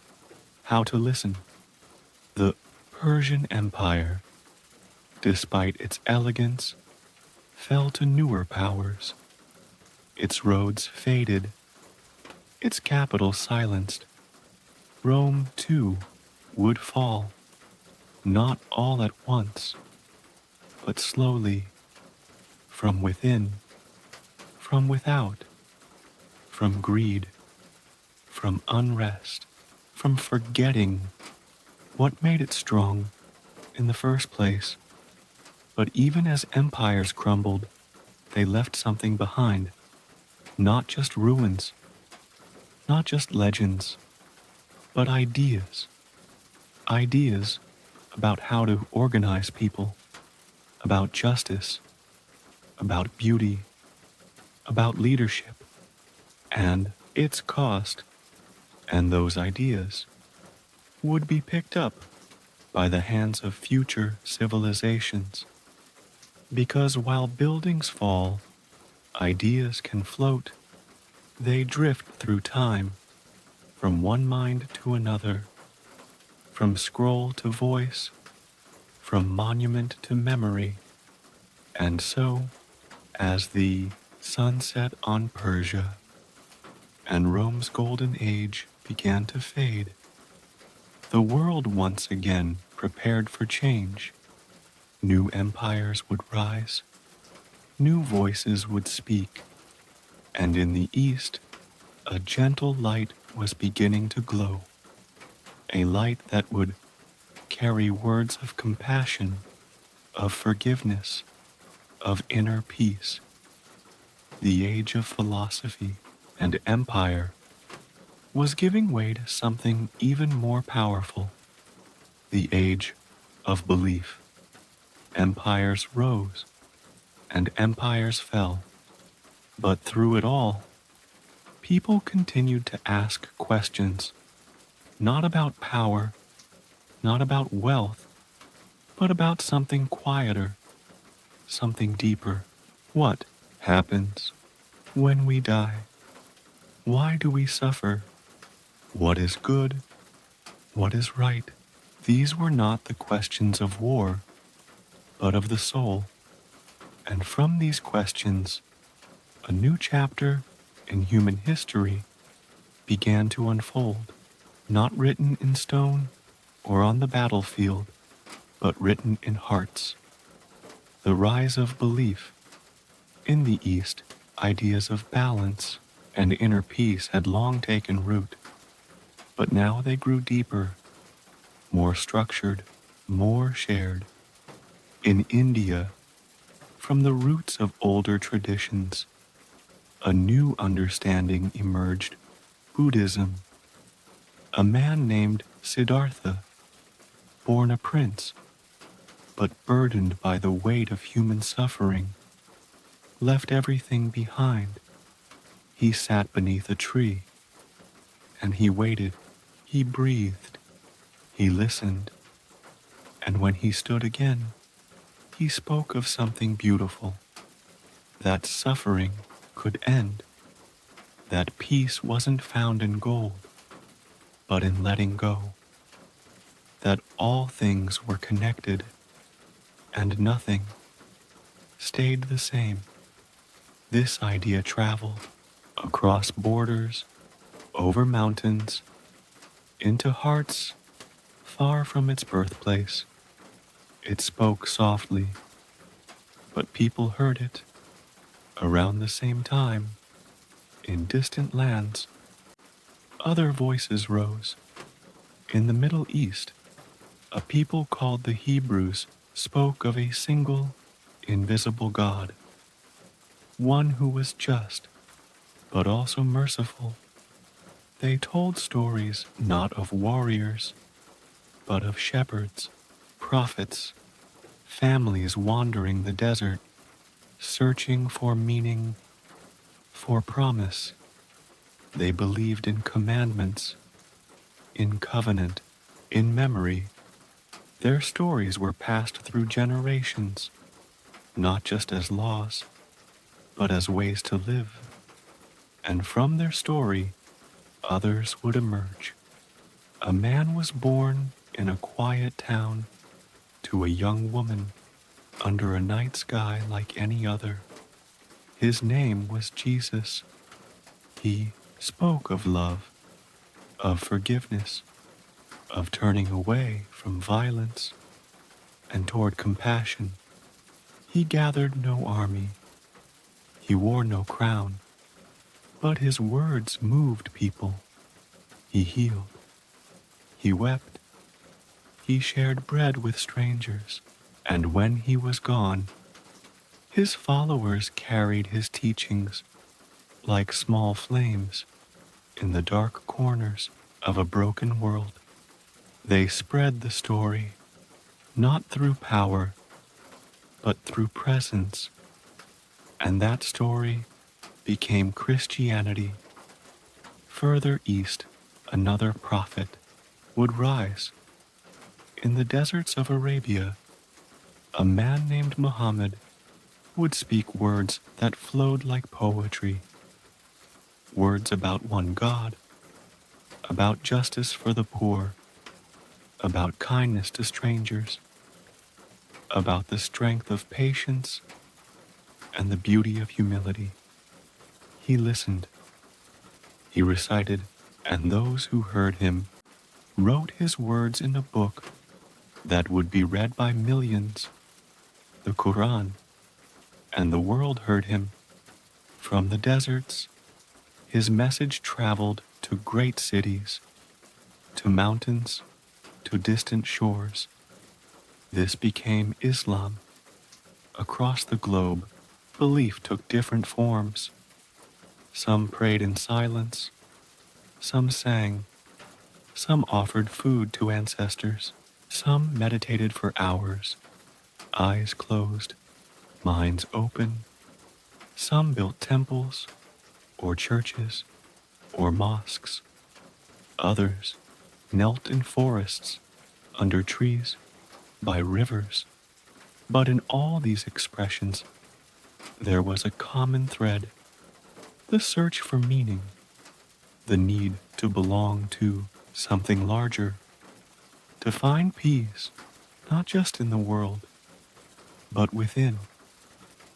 how to listen. The Persian Empire, despite its elegance, fell to newer powers. Its roads faded, its capital silenced. Rome, too, would fall, not all at once, but slowly, from within, from without, from greed, from unrest, from forgetting what made it strong in the first place. But even as empires crumbled, they left something behind. Not just ruins, not just legends, but ideas. Ideas about how to organize people, about justice, about beauty, about leadership, and its cost. And those ideas would be picked up by the hands of future civilizations. Because while buildings fall, ideas can float. They drift through time, from one mind to another, from scroll to voice, from monument to memory. And so, as the sun set on Persia and Rome's golden age began to fade, the world once again prepared for change. New empires would rise, new voices would speak, and in the east, a gentle light was beginning to glow, a light that would carry words of compassion, of forgiveness, of inner peace. The age of philosophy and empire was giving way to something even more powerful, the age of belief. Empires rose and empires fell, but through it all, people continued to ask questions, not about power, not about wealth, but about something quieter, something deeper. What happens when we die? Why do we suffer? What is good? What is right? These were not the questions of war, but of the soul. And from these questions, a new chapter in human history began to unfold, not written in stone or on the battlefield, but written in hearts. The rise of belief. In the East, ideas of balance and inner peace had long taken root, but now they grew deeper, more structured, more shared. In India, from the roots of older traditions, a new understanding emerged, Buddhism. A man named Siddhartha, born a prince, but burdened by the weight of human suffering, left everything behind. He sat beneath a tree, and he waited, he breathed, he listened, and when he stood again, he spoke of something beautiful, that suffering could end, that peace wasn't found in gold, but in letting go, that all things were connected, and nothing stayed the same. This idea traveled across borders, over mountains, into hearts far from its birthplace. It spoke softly, but people heard it. Around the same time, in distant lands, other voices rose. In the Middle East, A people called the Hebrews spoke of a single, invisible God, one who was just, but also merciful. They told stories not of warriors, but of shepherds, prophets, families wandering the desert, searching for meaning, for promise. They believed in commandments, in covenant, in memory. Their stories were passed through generations, not just as laws, but as ways to live. And from their story, others would emerge. A man was born in a quiet town to a young woman under a night sky like any other. His name was Jesus. He spoke of love, of forgiveness, of turning away from violence and toward compassion. He gathered no army. He wore no crown, but his words moved people. He healed. He wept. He shared bread with strangers. And when he was gone, his followers carried his teachings like small flames in the dark corners of a broken world. They spread the story, not through power, but through presence. And that story became Christianity. Further east, another prophet would rise. In the deserts of Arabia, a man named Muhammad would speak words that flowed like poetry, words about one God, about justice for the poor, about kindness to strangers, about the strength of patience and the beauty of humility. He listened, he recited, and those who heard him wrote his words in a book that would be read by millions, the Quran, and the world heard him. From the deserts, his message traveled to great cities, to mountains, to distant shores. This became Islam. Across the globe, belief took different forms. Some prayed in silence, some sang, some offered food to ancestors, some meditated for hours, eyes closed, minds open. Some built temples, or churches, or mosques. Others knelt in forests, under trees, by rivers. But in all these expressions, there was a common thread: the search for meaning, the need to belong to something larger, to find peace, not just in the world, but within.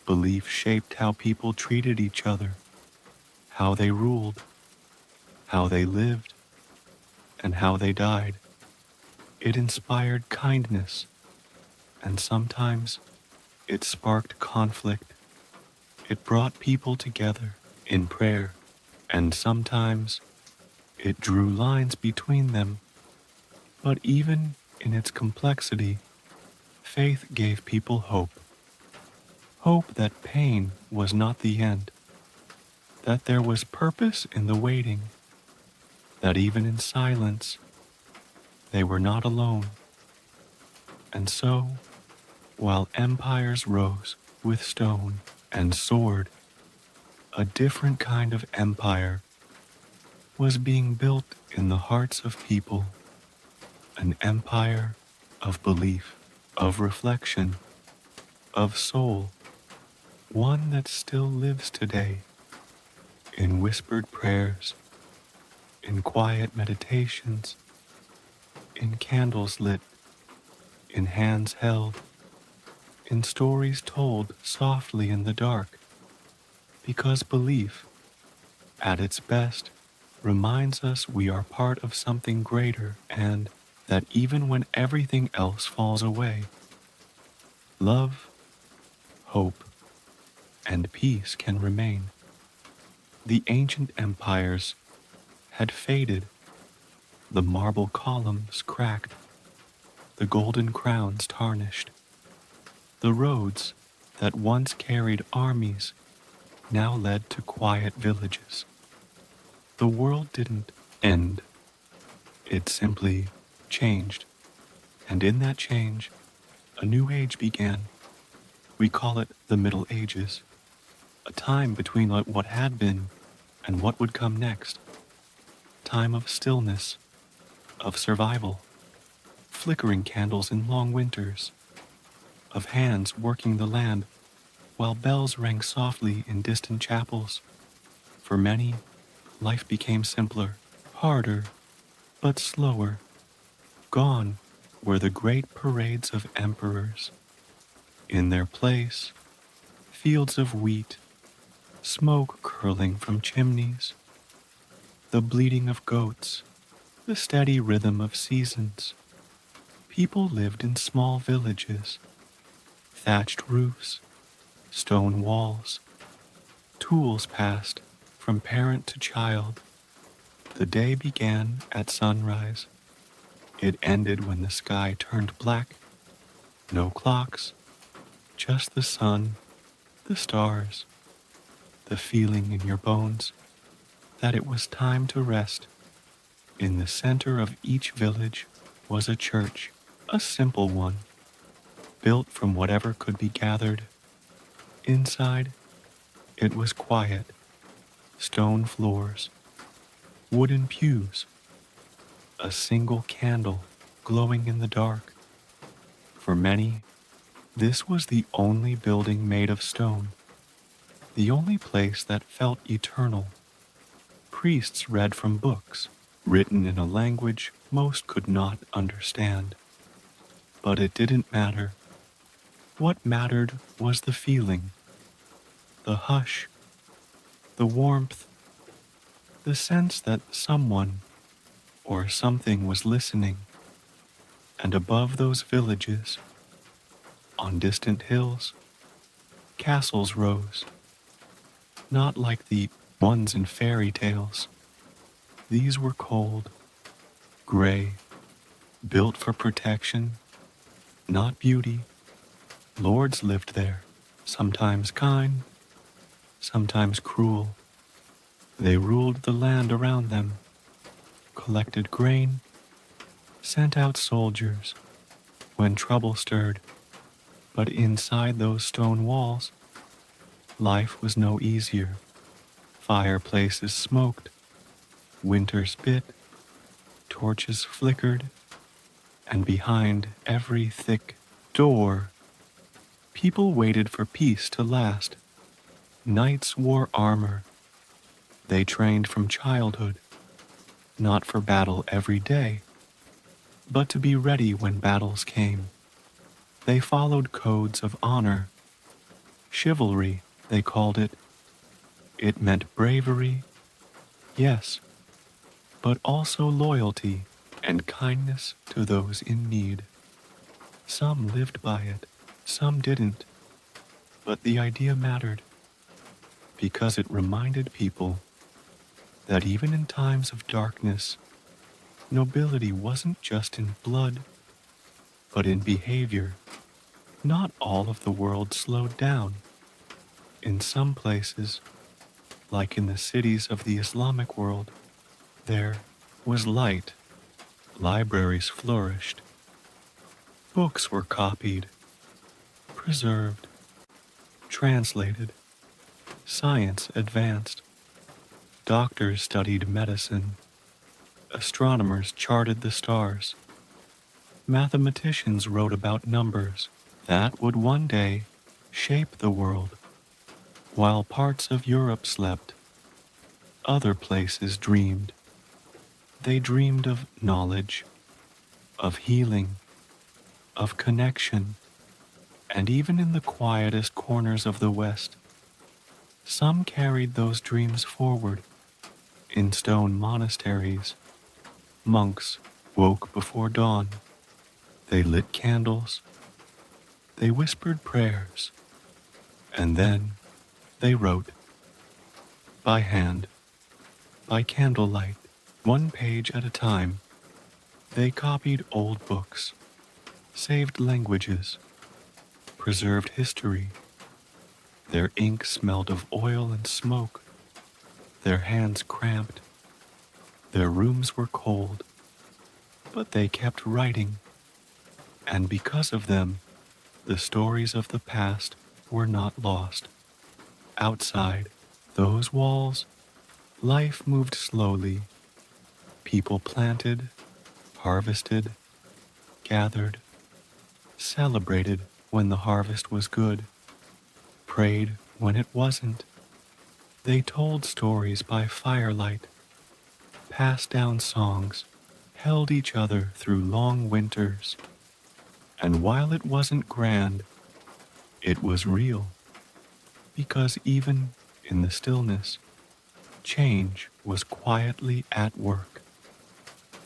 Belief shaped how people treated each other, how they ruled, how they lived, and how they died. It inspired kindness, and sometimes it sparked conflict. It brought people together in prayer, and sometimes it drew lines between them. But even in its complexity, faith gave people hope. Hope that pain was not the end, that there was purpose in the waiting, that even in silence, they were not alone. And so, while empires rose with stone and sword, a different kind of empire was being built in the hearts of people, an empire of belief, of reflection, of soul, one that still lives today in whispered prayers, in quiet meditations, in candles lit, in hands held, in stories told softly in the dark, because belief, at its best, reminds us we are part of something greater, and that even when everything else falls away, love, hope, and peace can remain. The ancient empires had faded, the marble columns cracked, the golden crowns tarnished. The roads that once carried armies now led to quiet villages. The world didn't end, it simply changed. And in that change, a new age began. We call it the Middle Ages, a time between what had been and what would come next. Time of stillness, of survival, flickering candles in long winters, of hands working the land while bells rang softly in distant chapels. For many, life became simpler, harder, but slower. Gone were the great parades of emperors. In their place, fields of wheat, smoke curling from chimneys, the bleating of goats, the steady rhythm of seasons. People lived in small villages, thatched roofs, stone walls. Tools passed from parent to child. The day began at sunrise. It ended when the sky turned black. No clocks, just the sun, the stars, the feeling in your bones that it was time to rest. In the center of each village was a church, a simple one, built from whatever could be gathered. Inside, it was quiet, stone floors, wooden pews, a single candle glowing in the dark. For many, this was the only building made of stone, the only place that felt eternal. Priests read from books, written in a language most could not understand. But it didn't matter. What mattered was the feeling, the hush, the warmth, the sense that someone or something was listening. And above those villages, on distant hills, castles rose, not like the ones in fairy tales. These were cold, gray, built for protection, not beauty. Lords lived there, sometimes kind, sometimes cruel. They ruled the land around them, collected grain, sent out soldiers when trouble stirred. But inside those stone walls, life was no easier. Fireplaces smoked, winters bit, torches flickered, and behind every thick door, people waited for peace to last. Knights wore armor. They trained from childhood, not for battle every day, but to be ready when battles came. They followed codes of honor. Chivalry, they called it. It meant bravery, yes, but also loyalty and kindness to those in need. Some lived by it, some didn't, but the idea mattered because it reminded people that even in times of darkness, nobility wasn't just in blood, but in behavior. Not all of the world slowed down. In some places, like in the cities of the Islamic world, there was light. Libraries flourished. Books were copied, preserved, translated. Science advanced. Doctors studied medicine. Astronomers charted the stars. Mathematicians wrote about numbers that would one day shape the world. While parts of Europe slept, other places dreamed. They dreamed of knowledge, of healing, of connection, and even in the quietest corners of the West, some carried those dreams forward. In stone monasteries, monks woke before dawn. They lit candles, they whispered prayers, and then they wrote, by hand, by candlelight, one page at a time. They copied old books, saved languages, preserved history. Their ink smelled of oil and smoke, their hands cramped, their rooms were cold, but they kept writing, and because of them, the stories of the past were not lost. Outside those walls, life moved slowly. People planted, harvested, gathered, celebrated when the harvest was good, prayed when it wasn't. They told stories by firelight, passed down songs, held each other through long winters. And while it wasn't grand, it was real, because even in the stillness, change was quietly at work.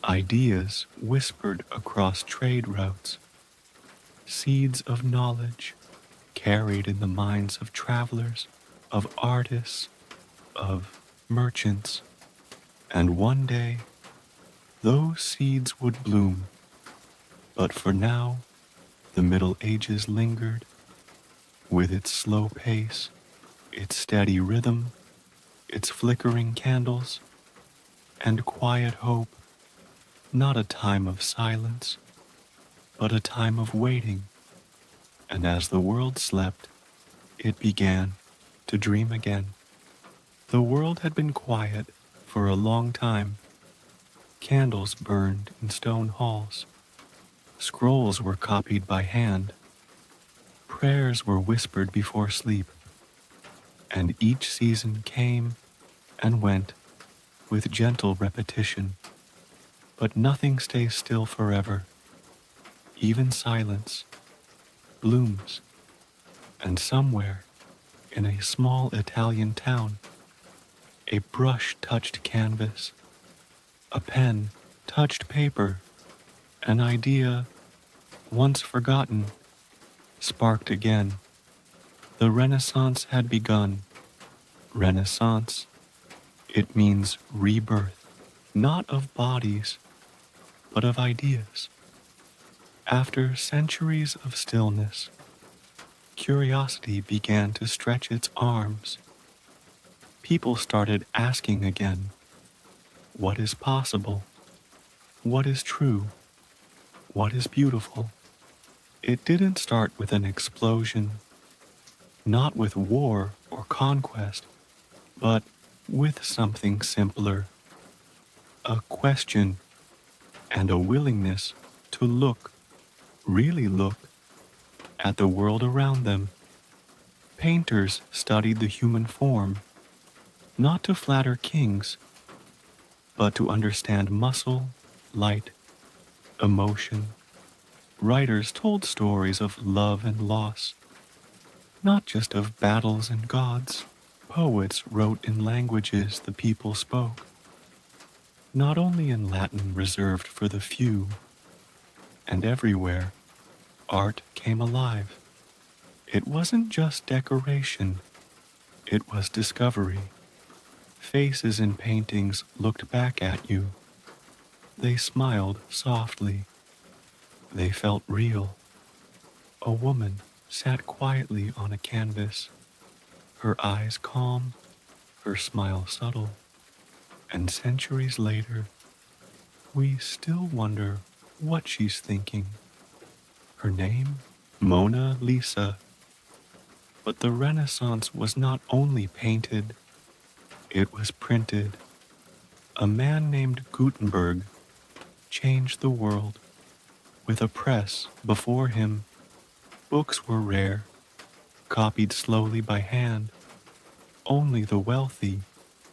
Ideas whispered across trade routes, seeds of knowledge carried in the minds of travelers, of artists, of merchants, and one day those seeds would bloom. But for now, the Middle Ages lingered, with its slow pace, its steady rhythm, its flickering candles, and quiet hope, not a time of silence, but a time of waiting. And as the world slept, it began to dream again. The world had been quiet for a long time. Candles burned in stone halls. Scrolls were copied by hand. Prayers were whispered before sleep. And each season came and went with gentle repetition. But nothing stays still forever. Even silence blooms. And somewhere in a small Italian town, a brush touched canvas, a pen touched paper, an idea once forgotten sparked again. The Renaissance had begun. Renaissance, it means rebirth, not of bodies, but of ideas. After centuries of stillness, curiosity began to stretch its arms. People started asking again, what is possible? What is true? What is beautiful? It didn't start with an explosion, not with war or conquest, but with something simpler, a question and a willingness to look, really look, at the world around them. Painters studied the human form, not to flatter kings, but to understand muscle, light, emotion. Writers told stories of love and loss, not just of battles and gods. Poets wrote in languages the people spoke, not only in Latin reserved for the few. And everywhere, art came alive. It wasn't just decoration, it was discovery. Faces in paintings looked back at you. They smiled softly. They felt real. A woman sat quietly on a canvas, her eyes calm, her smile subtle. And centuries later, we still wonder what she's thinking. Her name? Mona Lisa. But the Renaissance was not only painted, it was printed. A man named Gutenberg changed the world. With a press before him, books were rare, copied slowly by hand. Only the wealthy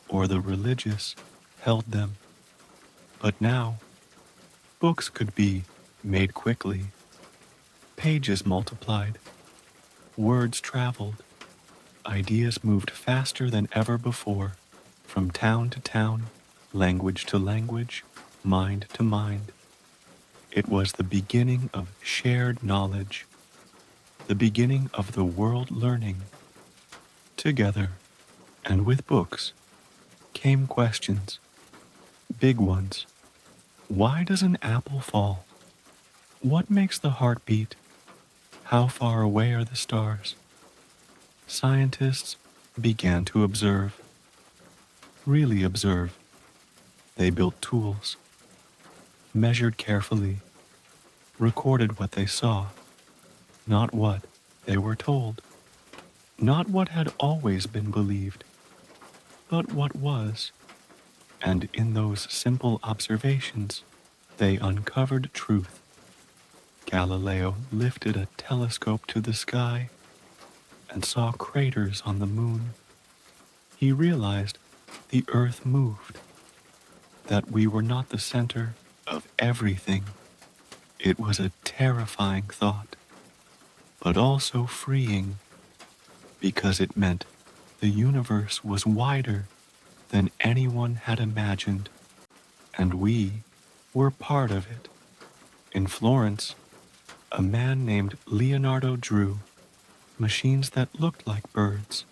or the religious held them. But now, books could be made quickly. Pages multiplied, words traveled, ideas moved faster than ever before, from town to town, language to language, mind to mind. It was the beginning of shared knowledge, the beginning of the world learning. Together, and with books, came questions, big ones. Why does an apple fall? What makes the heart beat? How far away are the stars? Scientists began to observe, really observe. They built tools, measured carefully, recorded what they saw, not what they were told, not what had always been believed, but what was. And in those simple observations, they uncovered truth. Galileo lifted a telescope to the sky and saw craters on the moon. He realized the earth moved, that we were not the center of everything. It was a terrifying thought, but also freeing because it meant the universe was wider than anyone had imagined, and we were part of it. In Florence, a man named Leonardo drew machines that looked like birds,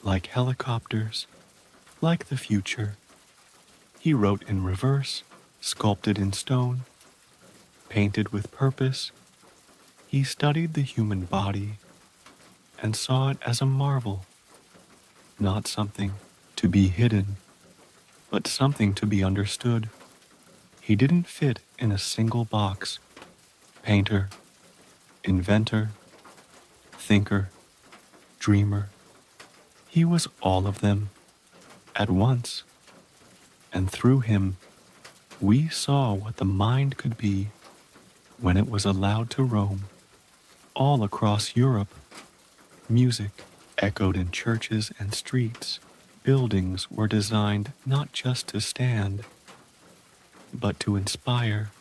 like helicopters, like the future. He wrote in reverse, sculpted in stone, painted with purpose. He studied the human body and saw it as a marvel, not something to be hidden, but something to be understood. He didn't fit in a single box. Painter, inventor, thinker, dreamer. He was all of them at once, and through him, we saw what the mind could be when it was allowed to roam. All across Europe, music echoed in churches and streets. Buildings were designed not just to stand, but to inspire.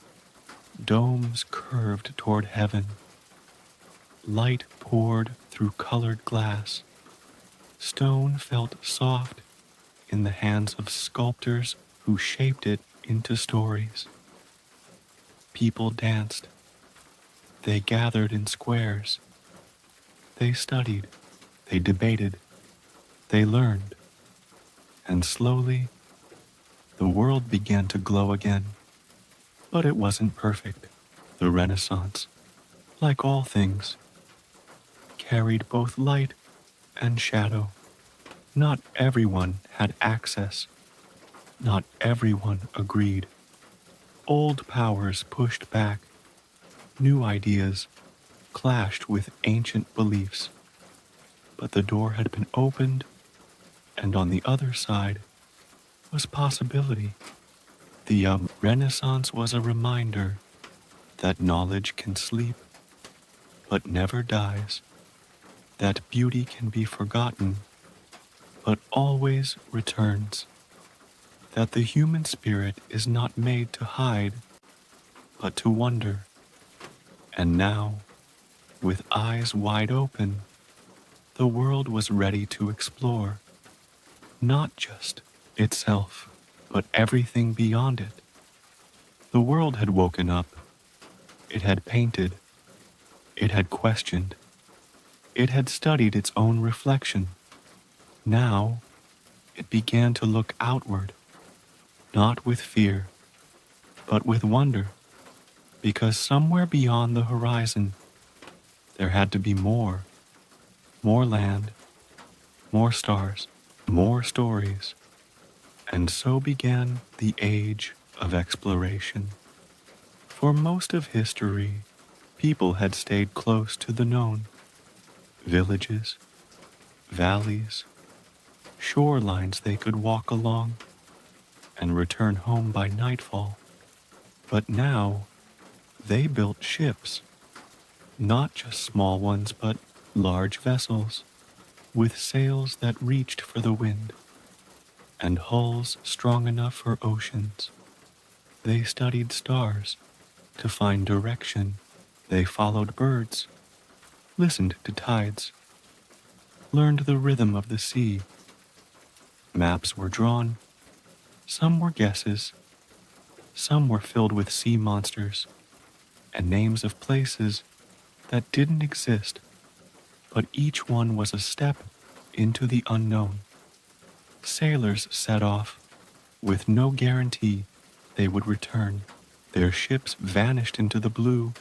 Domes curved toward heaven. Light poured through colored glass. Stone felt soft in the hands of sculptors who shaped it into stories. People danced. They gathered in squares. They studied. They debated. They learned. And slowly, the world began to glow again. But it wasn't perfect. The Renaissance, like all things, carried both light and shadow. Not everyone had access. Not everyone agreed. Old powers pushed back. New ideas clashed with ancient beliefs. But the door had been opened, and on the other side was possibility. The Renaissance was a reminder that knowledge can sleep, but never dies. That beauty can be forgotten, but always returns. That the human spirit is not made to hide, but to wonder. And now, with eyes wide open, the world was ready to explore, not just itself, but everything beyond it. The world had woken up. It had painted. It had questioned. It had studied its own reflection. Now, it began to look outward, not with fear, but with wonder, because somewhere beyond the horizon, there had to be more land, more stars, more stories. And so began the age of exploration. For most of history, people had stayed close to the known. Villages, valleys, shorelines they could walk along and return home by nightfall. But now, they built ships, not just small ones, but large vessels, with sails that reached for the wind, and hulls strong enough for oceans. They studied stars to find direction. They followed birds, listened to tides, learned the rhythm of the sea. Maps were drawn. Some were guesses. Some were filled with sea monsters and names of places that didn't exist, but each one was a step into the unknown. Sailors set off with no guarantee they would return. Their ships vanished into the blue,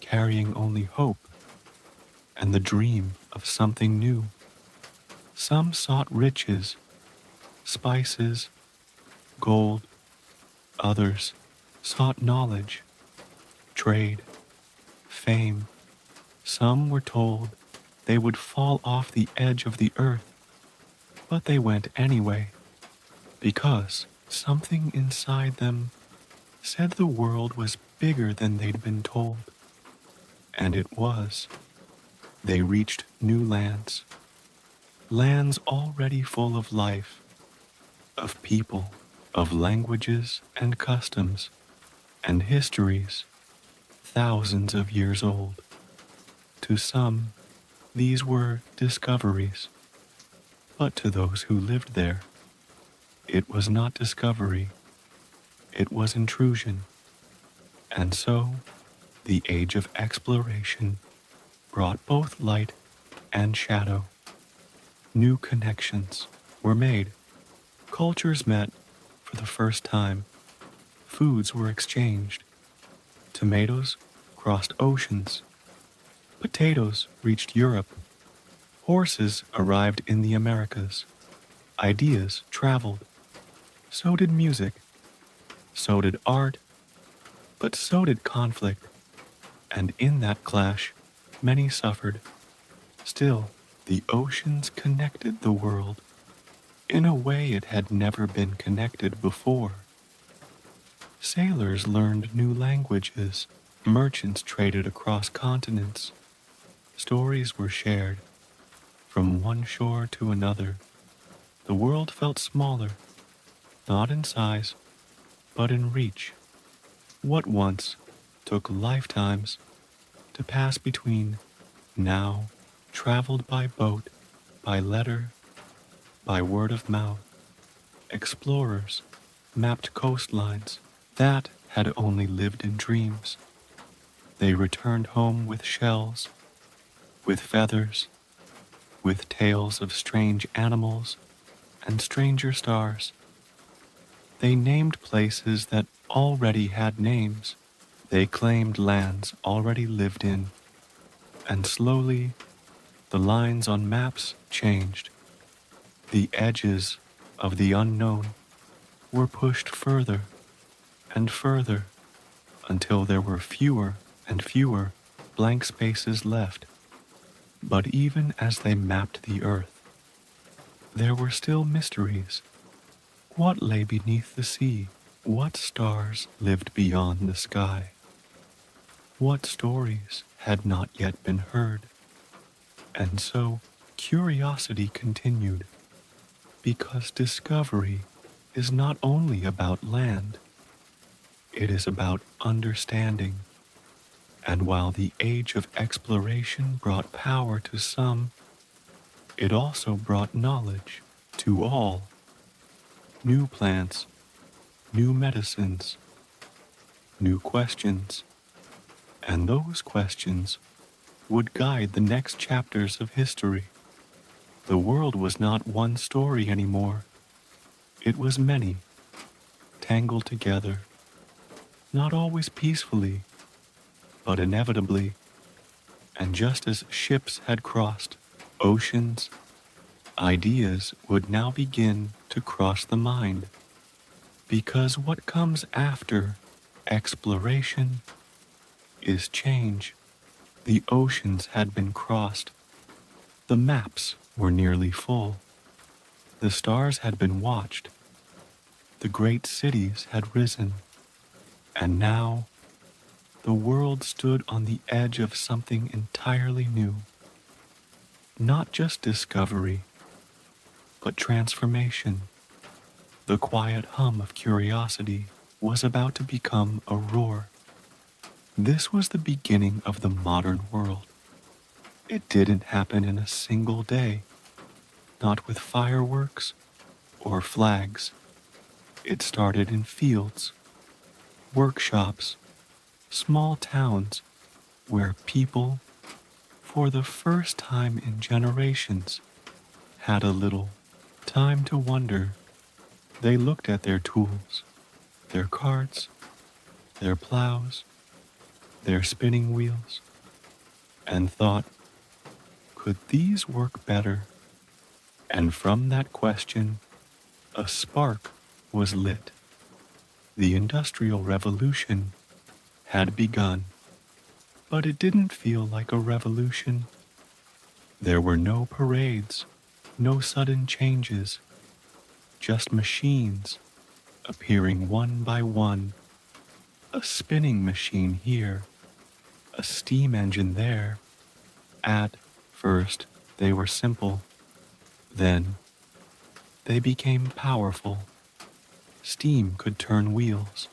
carrying only hope and the dream of something new. Some sought riches, spices, gold. Others sought knowledge, trade, fame. Some were told they would fall off the edge of the earth, but they went anyway, because something inside them said the world was bigger than they'd been told. And it was. They reached new lands, lands already full of life, of people, of languages and customs, and histories thousands of years old. To some, these were discoveries, but to those who lived there, it was not discovery, it was intrusion. And so, the age of exploration brought both light and shadow. New connections were made, cultures met for the first time, foods were exchanged, tomatoes crossed oceans, potatoes reached Europe, horses arrived in the Americas, ideas traveled, so did music, so did art, but so did conflict, and in that clash, many suffered. Still, the oceans connected the world in a way it had never been connected before. Sailors learned new languages, merchants traded across continents, stories were shared from one shore to another. The world felt smaller, not in size, but in reach. What once took lifetimes to pass between now traveled by boat, by letter, by word of mouth. Explorers mapped coastlines that had only lived in dreams. They returned home with shells, with feathers, with tales of strange animals and stranger stars. They named places that already had names. They claimed lands already lived in, and slowly the lines on maps changed. The edges of the unknown were pushed further and further until there were fewer and fewer blank spaces left. But even as they mapped the earth, there were still mysteries. What lay beneath the sea? What stars lived beyond the sky? What stories had not yet been heard? And so curiosity continued, because discovery is not only about land, it is about understanding. And while the age of exploration brought power to some, it also brought knowledge to all. New plants, new medicines, new questions, and those questions would guide the next chapters of history. The world was not one story anymore. It was many, tangled together, not always peacefully, but inevitably. And just as ships had crossed oceans, ideas would now begin to cross the mind. Because what comes after exploration is change. The oceans had been crossed. The maps were nearly full. The stars had been watched. The great cities had risen. And now the world stood on the edge of something entirely new. Not just discovery, but transformation. The quiet hum of curiosity was about to become a roar. This was the beginning of the modern world. It didn't happen in a single day, not with fireworks or flags. It started in fields, workshops, small towns where people, for the first time in generations, had a little time to wonder. They looked at their tools, their carts, their plows, their spinning wheels, and thought, could these work better? And from that question, a spark was lit. The Industrial Revolution had begun, but it didn't feel like a revolution. There were no parades, no sudden changes, just machines appearing one by one. A spinning machine here, a steam engine there. At first, they were simple. Then, they became powerful. Steam could turn wheels.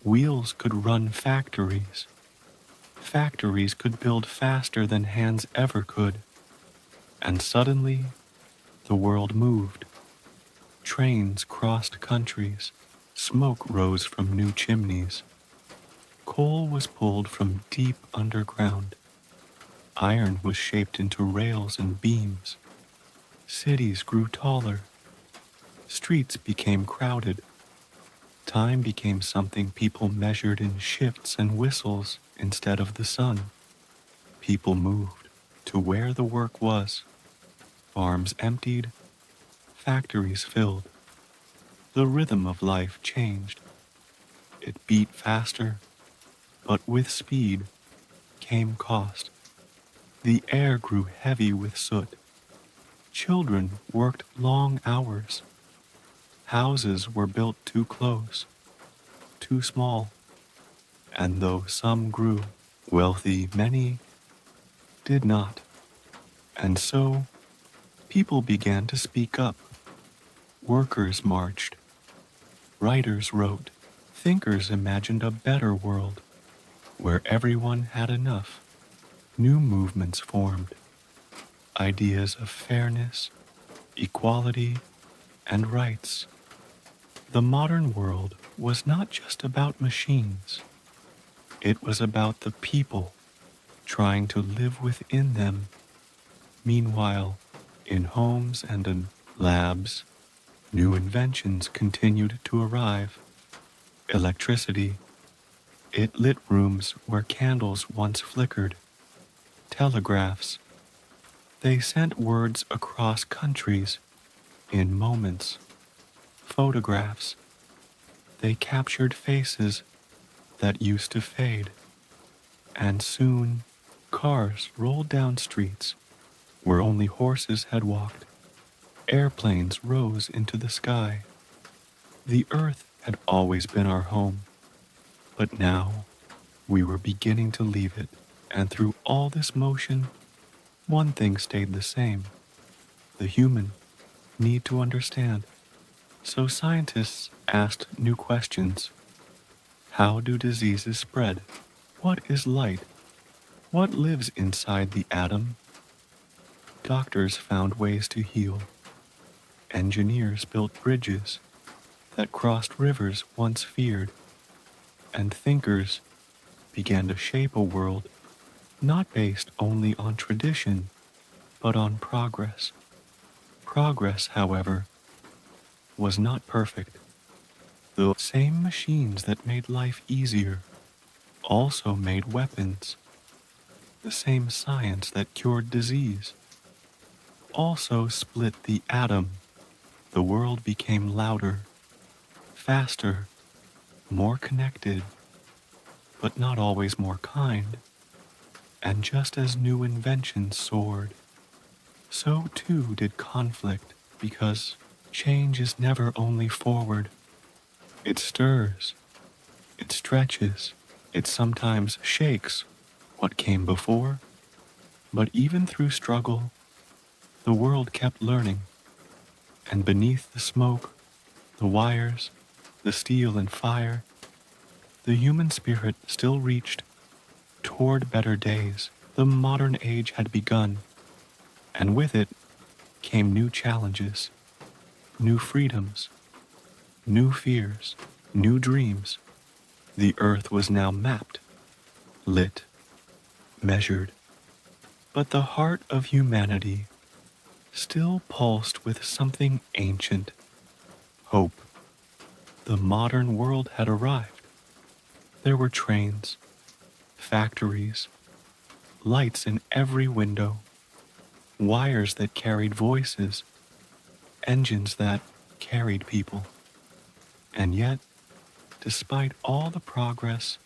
Wheels could run factories. Factories could build faster than hands ever could. And suddenly, the world moved. Trains crossed countries. Smoke rose from new chimneys. Coal was pulled from deep underground. Iron was shaped into rails and beams. Cities grew taller. Streets became crowded. Time became something people measured in shifts and whistles instead of the sun. People moved to where the work was. Farms emptied, factories filled. The rhythm of life changed. It beat faster, but with speed came cost. The air grew heavy with soot. Children worked long hours. Houses were built too close, too small, and though some grew wealthy, many did not. And so, people began to speak up. Workers marched. Writers wrote. Thinkers imagined a better world where everyone had enough. New movements formed. Ideas of fairness, equality, and rights. The modern world was not just about machines. It was about the people trying to live within them. Meanwhile, in homes and in labs, new inventions continued to arrive. Electricity. It lit rooms where candles once flickered. Telegraphs. They sent words across countries in moments. Photographs. They captured faces that used to fade. And soon, cars rolled down streets where only horses had walked. Airplanes rose into the sky. The earth had always been our home, but now we were beginning to leave it. And through all this motion, one thing stayed the same: the human need to understand. So scientists asked new questions. How do diseases spread? What is light? What lives inside the atom? Doctors found ways to heal. Engineers built bridges that crossed rivers once feared. And thinkers began to shape a world not based only on tradition, but on progress. Progress, however, was not perfect. The same machines that made life easier also made weapons. The same science that cured disease also split the atom. The world became louder, faster, more connected, but not always more kind. And just as new inventions soared, so too did conflict, because change is never only forward. It stirs, it stretches, it sometimes shakes what came before. But even through struggle, the world kept learning. And beneath the smoke, the wires, the steel and fire, the human spirit still reached toward better days. The modern age had begun, and with it came new challenges, new freedoms, new fears, new dreams. The earth was now mapped, lit, measured, but the heart of humanity still pulsed with something ancient: hope. The modern world had arrived, There were trains, factories, lights in every window, wires that carried voices, engines that carried people. And yet, despite all the progress,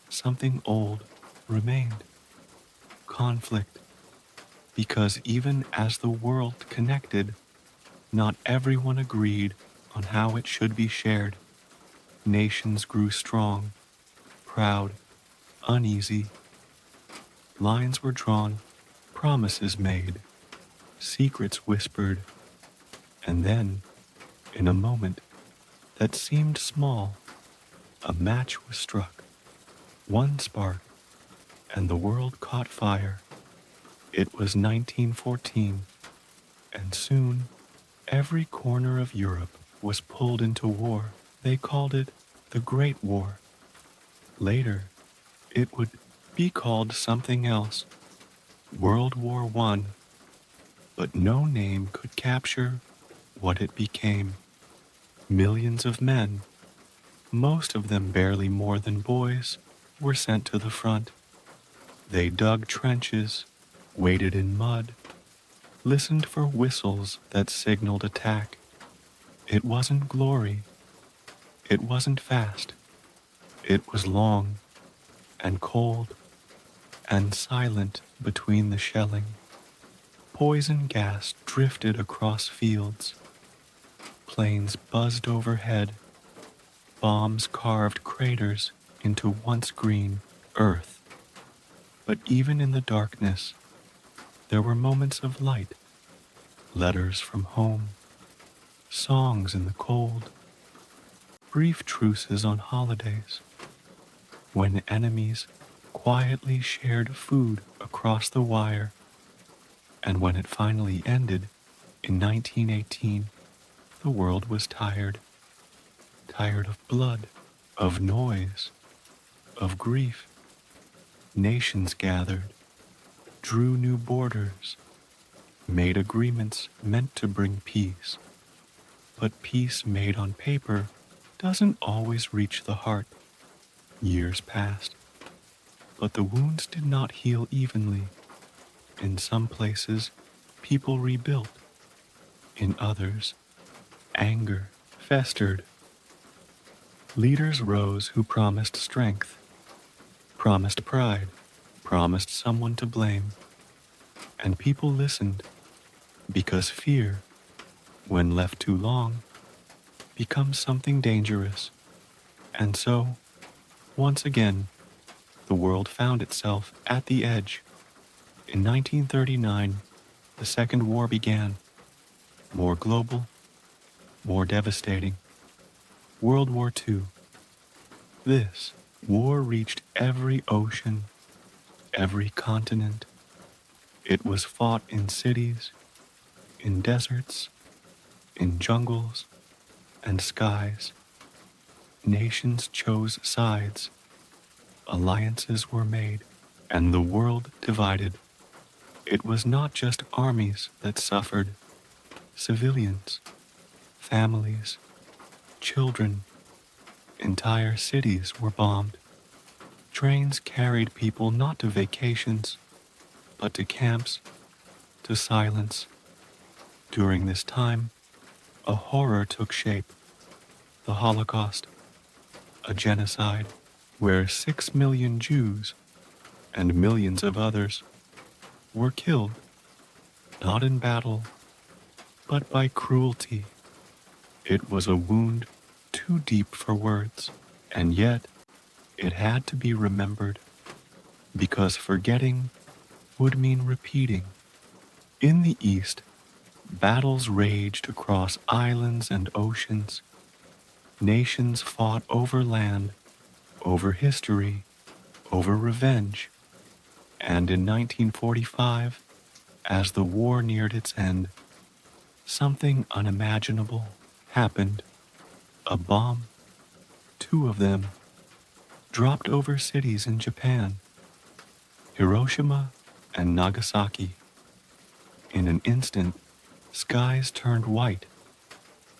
something old remained: conflict. Because even as the world connected, not everyone agreed on how it should be shared. Nations grew strong, proud, uneasy. Lines were drawn, promises made, secrets whispered, and then, in a moment that seemed small, a match was struck. One spark, and the world caught fire. It was 1914, and soon every corner of Europe was pulled into war. They called it the Great War. Later, it would be called something else, World War I, but no name could capture what it became. Millions of men, most of them barely more than boys, were sent to the front. They dug trenches, waded in mud, listened for whistles that signaled attack. It wasn't glory. It wasn't fast. It was long and cold and silent between the shelling. Poison gas drifted across fields. Planes buzzed overhead. Bombs carved craters into once green earth. But even in the darkness, there were moments of light. Letters from home, songs in the cold, brief truces on holidays, when enemies quietly shared food across the wire. And when it finally ended in 1918, the world was tired. Tired of blood, of noise, of grief. Nations gathered, drew new borders, made agreements meant to bring peace. But peace made on paper doesn't always reach the heart. Years passed, but the wounds did not heal evenly. In some places, people rebuilt. In others, anger festered. Leaders rose who promised strength, promised pride, promised someone to blame. And people listened, because fear, when left too long, becomes something dangerous. And so, once again, the world found itself at the edge. In 1939, the Second War began. More global, more devastating. World War II. This war reached every ocean, every continent. It was fought in cities, in deserts, in jungles, and skies. Nations chose sides. Alliances were made, and the world divided. It was not just armies that suffered. Civilians, families, children, entire cities were bombed. Trains carried people not to vacations, but to camps, to silence. During this time, a horror took shape: the Holocaust, a genocide where 6 million Jews and millions of others were killed, not in battle, but by cruelty. It was a wound too deep for words, and yet it had to be remembered, because forgetting would mean repeating. In the East, battles raged across islands and oceans. Nations fought over land, over history, over revenge. And in 1945, as the war neared its end, something unimaginable happened. A bomb, 2 of them, dropped over cities in Japan, Hiroshima and Nagasaki. In an instant, skies turned white,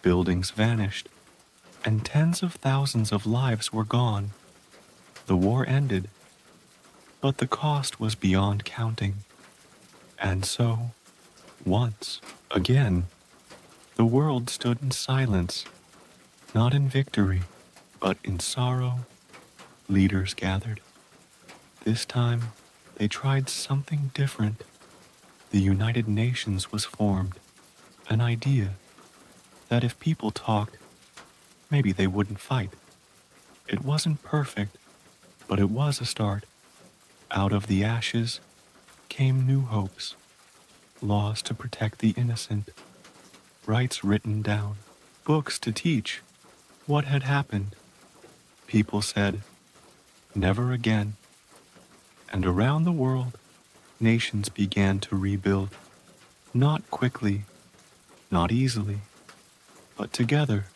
buildings vanished, and tens of thousands of lives were gone. The war ended, but the cost was beyond counting. And so, once again, the world stood in silence, not in victory, but in sorrow. Leaders gathered. This time, they tried something different. The United Nations was formed, an idea that if people talked, maybe they wouldn't fight. It wasn't perfect, but it was a start. Out of the ashes came new hopes, laws to protect the innocent, rights written down, books to teach what had happened. People said, never again. And around the world, nations began to rebuild, not quickly, not easily, but together.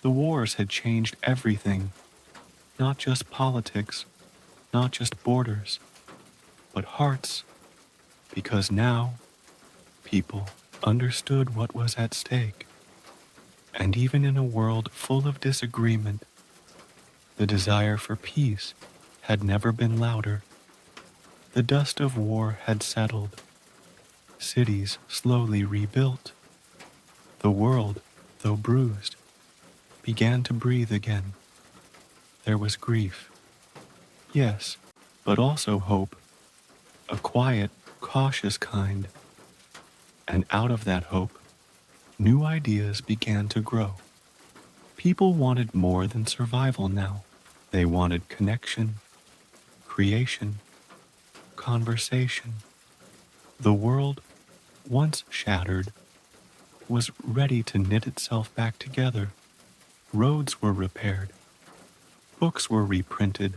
The wars had changed everything, not just politics, not just borders, but hearts, because now people understood what was at stake. And even in a world full of disagreement, the desire for peace had never been louder. The dust of war had settled, cities slowly rebuilt. The world, though bruised, began to breathe again. There was grief, yes, but also hope, a quiet, cautious kind. And out of that hope, new ideas began to grow. People wanted more than survival now. They wanted connection, creation, conversation. The world, once shattered, was ready to knit itself back together. Roads were repaired, books were reprinted,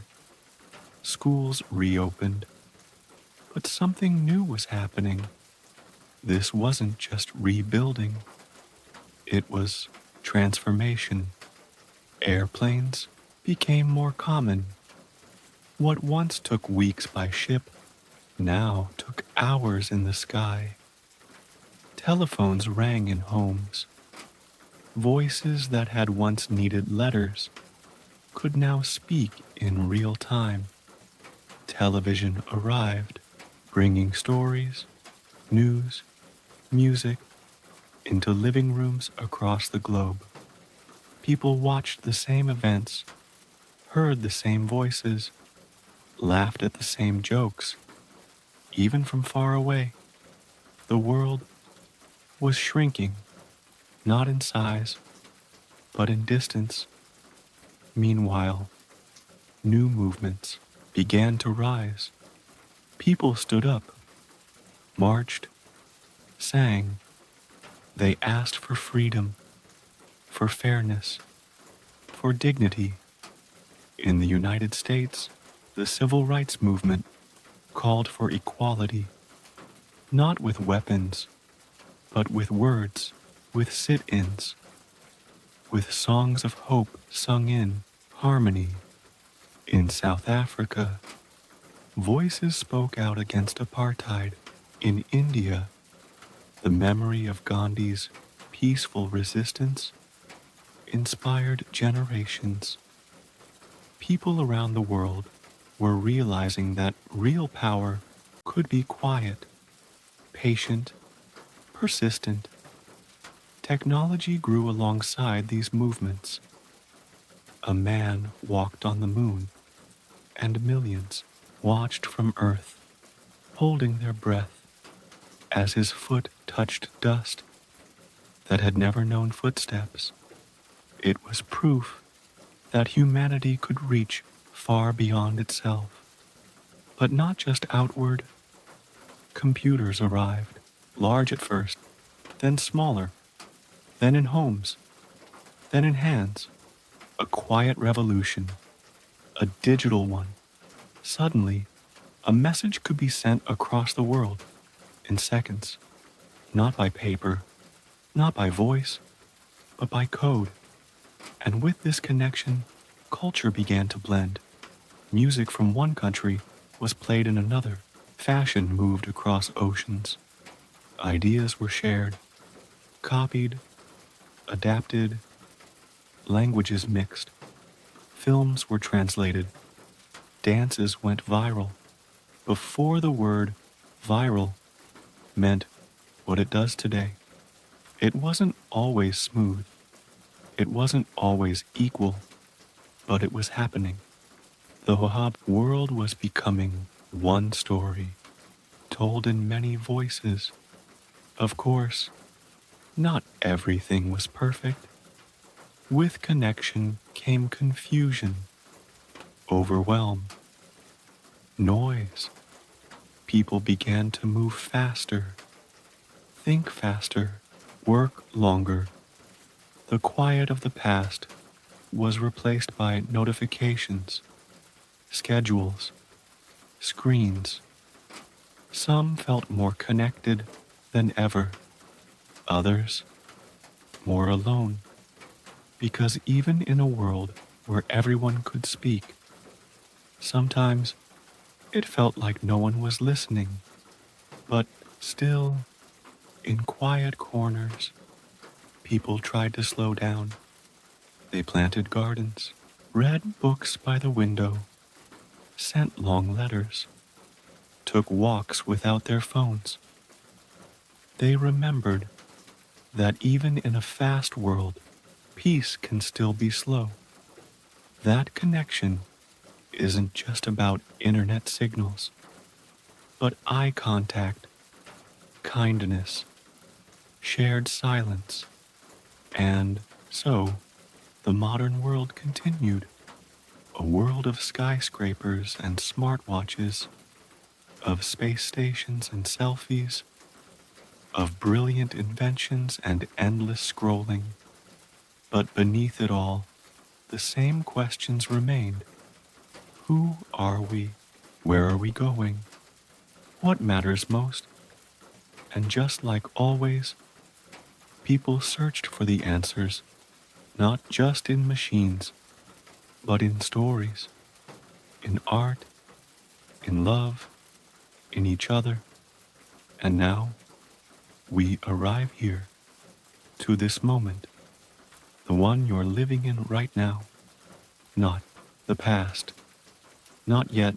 schools reopened. But something new was happening. This wasn't just rebuilding, it was transformation. Airplanes became more common. What once took weeks by ship now took hours in the sky. Telephones rang in homes. Voices that had once needed letters could now speak in real time. Television arrived, bringing stories, news, music into living rooms across the globe. People watched the same events, heard the same voices, laughed at the same jokes, even from far away. The world was shrinking, not in size, but in distance. Meanwhile, new movements began to rise. People stood up, marched, sang. They asked for freedom, for fairness, for dignity. In the United States, the civil rights movement called for equality, not with weapons, but with words, with sit-ins, with songs of hope sung in harmony. In South Africa, voices spoke out against apartheid. In India, the memory of Gandhi's peaceful resistance inspired generations. People around the world were realizing that real power could be quiet, patient, persistent. Technology grew alongside these movements. A man walked on the moon, and millions watched from Earth, holding their breath as his foot touched dust that had never known footsteps. It was proof that humanity could reach far beyond itself. But not just outward. Computers arrived, large at first, then smaller, then in homes, then in hands. A quiet revolution, a digital one. Suddenly, a message could be sent across the world in seconds, not by paper, not by voice, but by code. And with this connection, culture began to blend. Music from one country was played in another. Fashion moved across oceans. Ideas were shared, copied, adapted, languages mixed. Films were translated, dances went viral before the word viral meant what it does today. It wasn't always smooth, it wasn't always equal, but it was happening. The hip-hop world was becoming one story, told in many voices. Of course, not everything was perfect. With connection came confusion, overwhelm, noise. People began to move faster, think faster, work longer. The quiet of the past was replaced by notifications, schedules, screens. Some felt more connected than ever, others more alone, because even in a world where everyone could speak, sometimes it felt like no one was listening. But still, in quiet corners, people tried to slow down. They planted gardens, read books by the window, sent long letters, took walks without their phones. They remembered that even in a fast world, peace can still be slow. That connection isn't just about internet signals, but eye contact, kindness, shared silence. And so, the modern world continued. A world of skyscrapers and smartwatches, of space stations and selfies, of brilliant inventions and endless scrolling. But beneath it all, the same questions remained. Who are we? Where are we going? What matters most? And just like always, people searched for the answers, not just in machines, but in stories, in art, in love, in each other. And now, we arrive here, to this moment, the one you're living in right now, not the past, not yet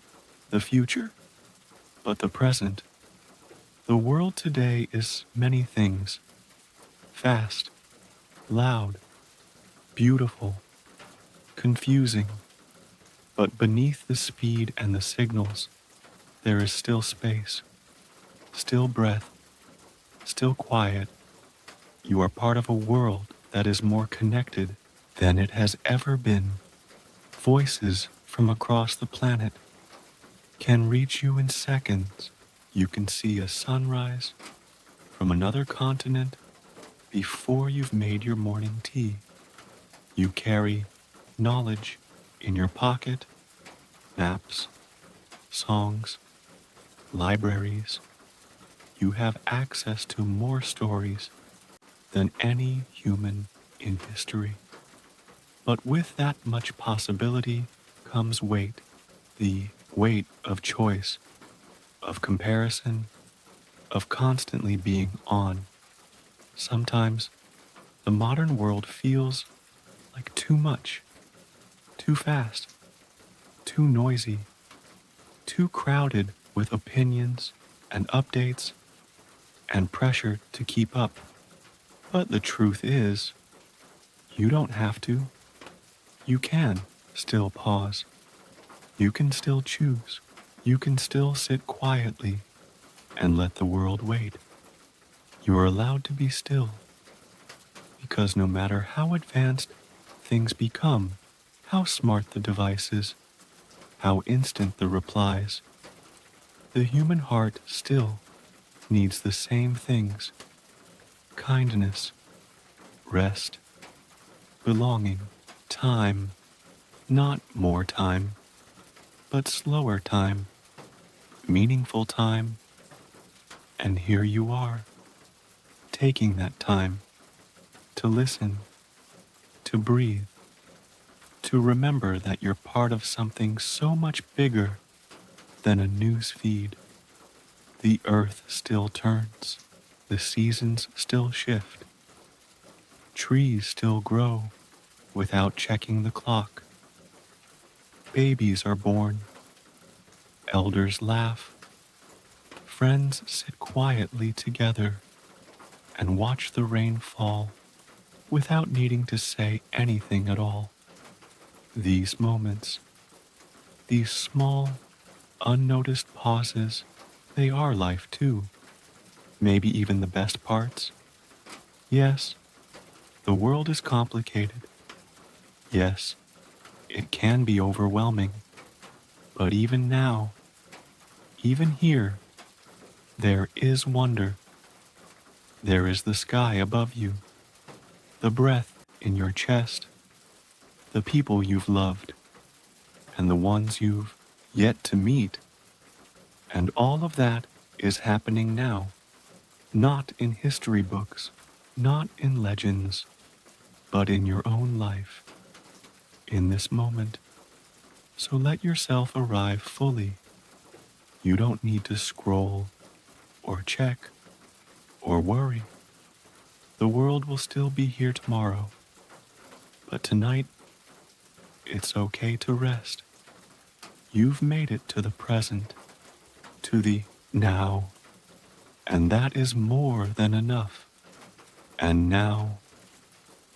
the future, but the present. The world today is many things: fast, loud, beautiful, confusing. But beneath the speed and the signals, there is still space, still breath, still quiet. You are part of a world that is more connected than it has ever been. Voices from across the planet can reach you in seconds. You can see a sunrise from another continent before you've made your morning tea. You carry knowledge in your pocket, maps, songs, libraries. You have access to more stories than any human in history. But with that much possibility comes weight, the weight of choice, of comparison, of constantly being on. Sometimes the modern world feels like too much, too fast, too noisy, too crowded with opinions and updates and pressure to keep up. But the truth is, you don't have to. You can still pause. You can still choose. You can still sit quietly and let the world wait. You are allowed to be still, because no matter how advanced things become, how smart the devices, how instant the replies, the human heart still needs the same things: kindness, rest, belonging, time, not more time, but slower time, meaningful time. And here you are, taking that time to listen, to breathe, to remember that you're part of something so much bigger than a news feed. The earth still turns, the seasons still shift, trees still grow without checking the clock, babies are born Elders laugh, friends sit quietly together and watch the rain fall without needing to say anything at all. These moments, these small, unnoticed pauses, they are life too. Maybe even the best parts. Yes, the world is complicated. Yes, it can be overwhelming. But even now, even here, there is wonder. There is the sky above you, the breath in your chest, the people you've loved, and the ones you've yet to meet. And all of that is happening now, not in history books, not in legends, but in your own life, in this moment. So let yourself arrive fully. You don't need to scroll or check or worry. The world will still be here tomorrow, but tonight it's okay to rest. You've made it to the present, to the now, and that is more than enough. And now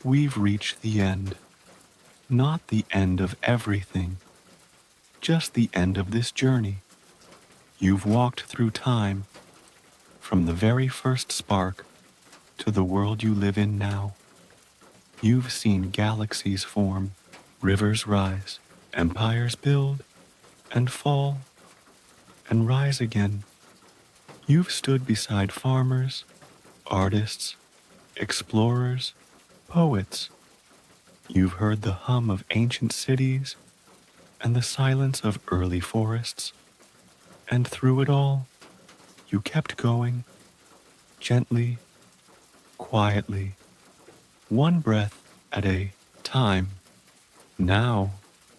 we've reached the end. Not the end of everything, just the end of this journey. You've walked through time, from the very first spark to the world you live in now. You've seen galaxies form, rivers rise, empires build and fall and rise again. You've stood beside farmers, artists, explorers, poets. You've heard the hum of ancient cities and the silence of early forests. And through it all, you kept going, gently, quietly, one breath at a time. Now,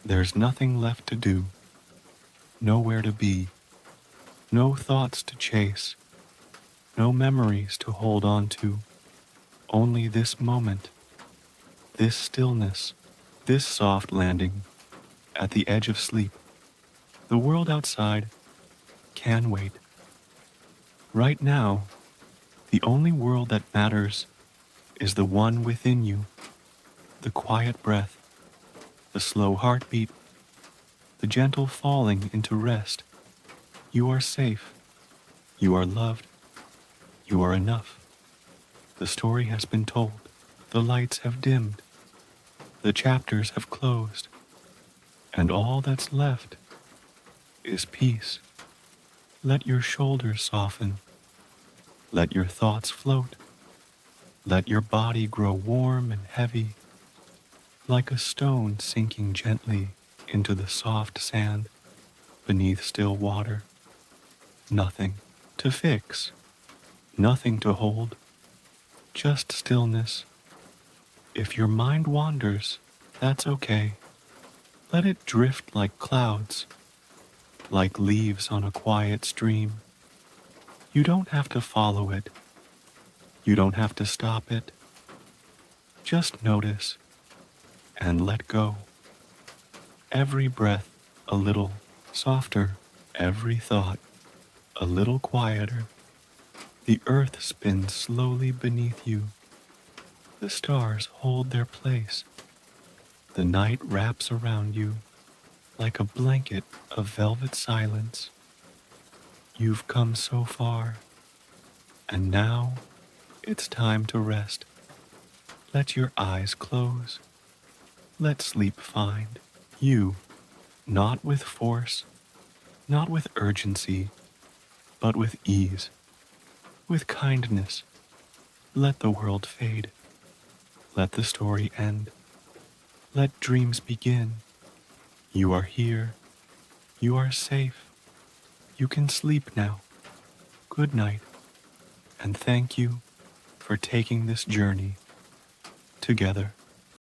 there's nothing left to do, nowhere to be, no thoughts to chase, no memories to hold on to, only this moment, this stillness, this soft landing at the edge of sleep. The world outside can wait. Right now, the only world that matters is the one within you, the quiet breath, the slow heartbeat, the gentle falling into rest. You are safe. You are loved. You are enough. The story has been told. The lights have dimmed. The chapters have closed. And all that's left is peace. Let your shoulders soften. Let your thoughts float. Let your body grow warm and heavy, like a stone sinking gently into the soft sand beneath still water. Nothing to fix, nothing to hold, just stillness. If your mind wanders, that's okay. Let it drift like clouds, like leaves on a quiet stream. You don't have to follow it. You don't have to stop it. Just notice and let go. Every breath a little softer, every thought a little quieter. The earth spins slowly beneath you. The stars hold their place. The night wraps around you like a blanket of velvet silence. You've come so far, and now it's time to rest. Let your eyes close. Let sleep find you, not with force, not with urgency, but with ease, with kindness. Let the world fade. Let the story end. Let dreams begin. You are here. You are safe. You can sleep now. Good night, and thank you for taking this journey together.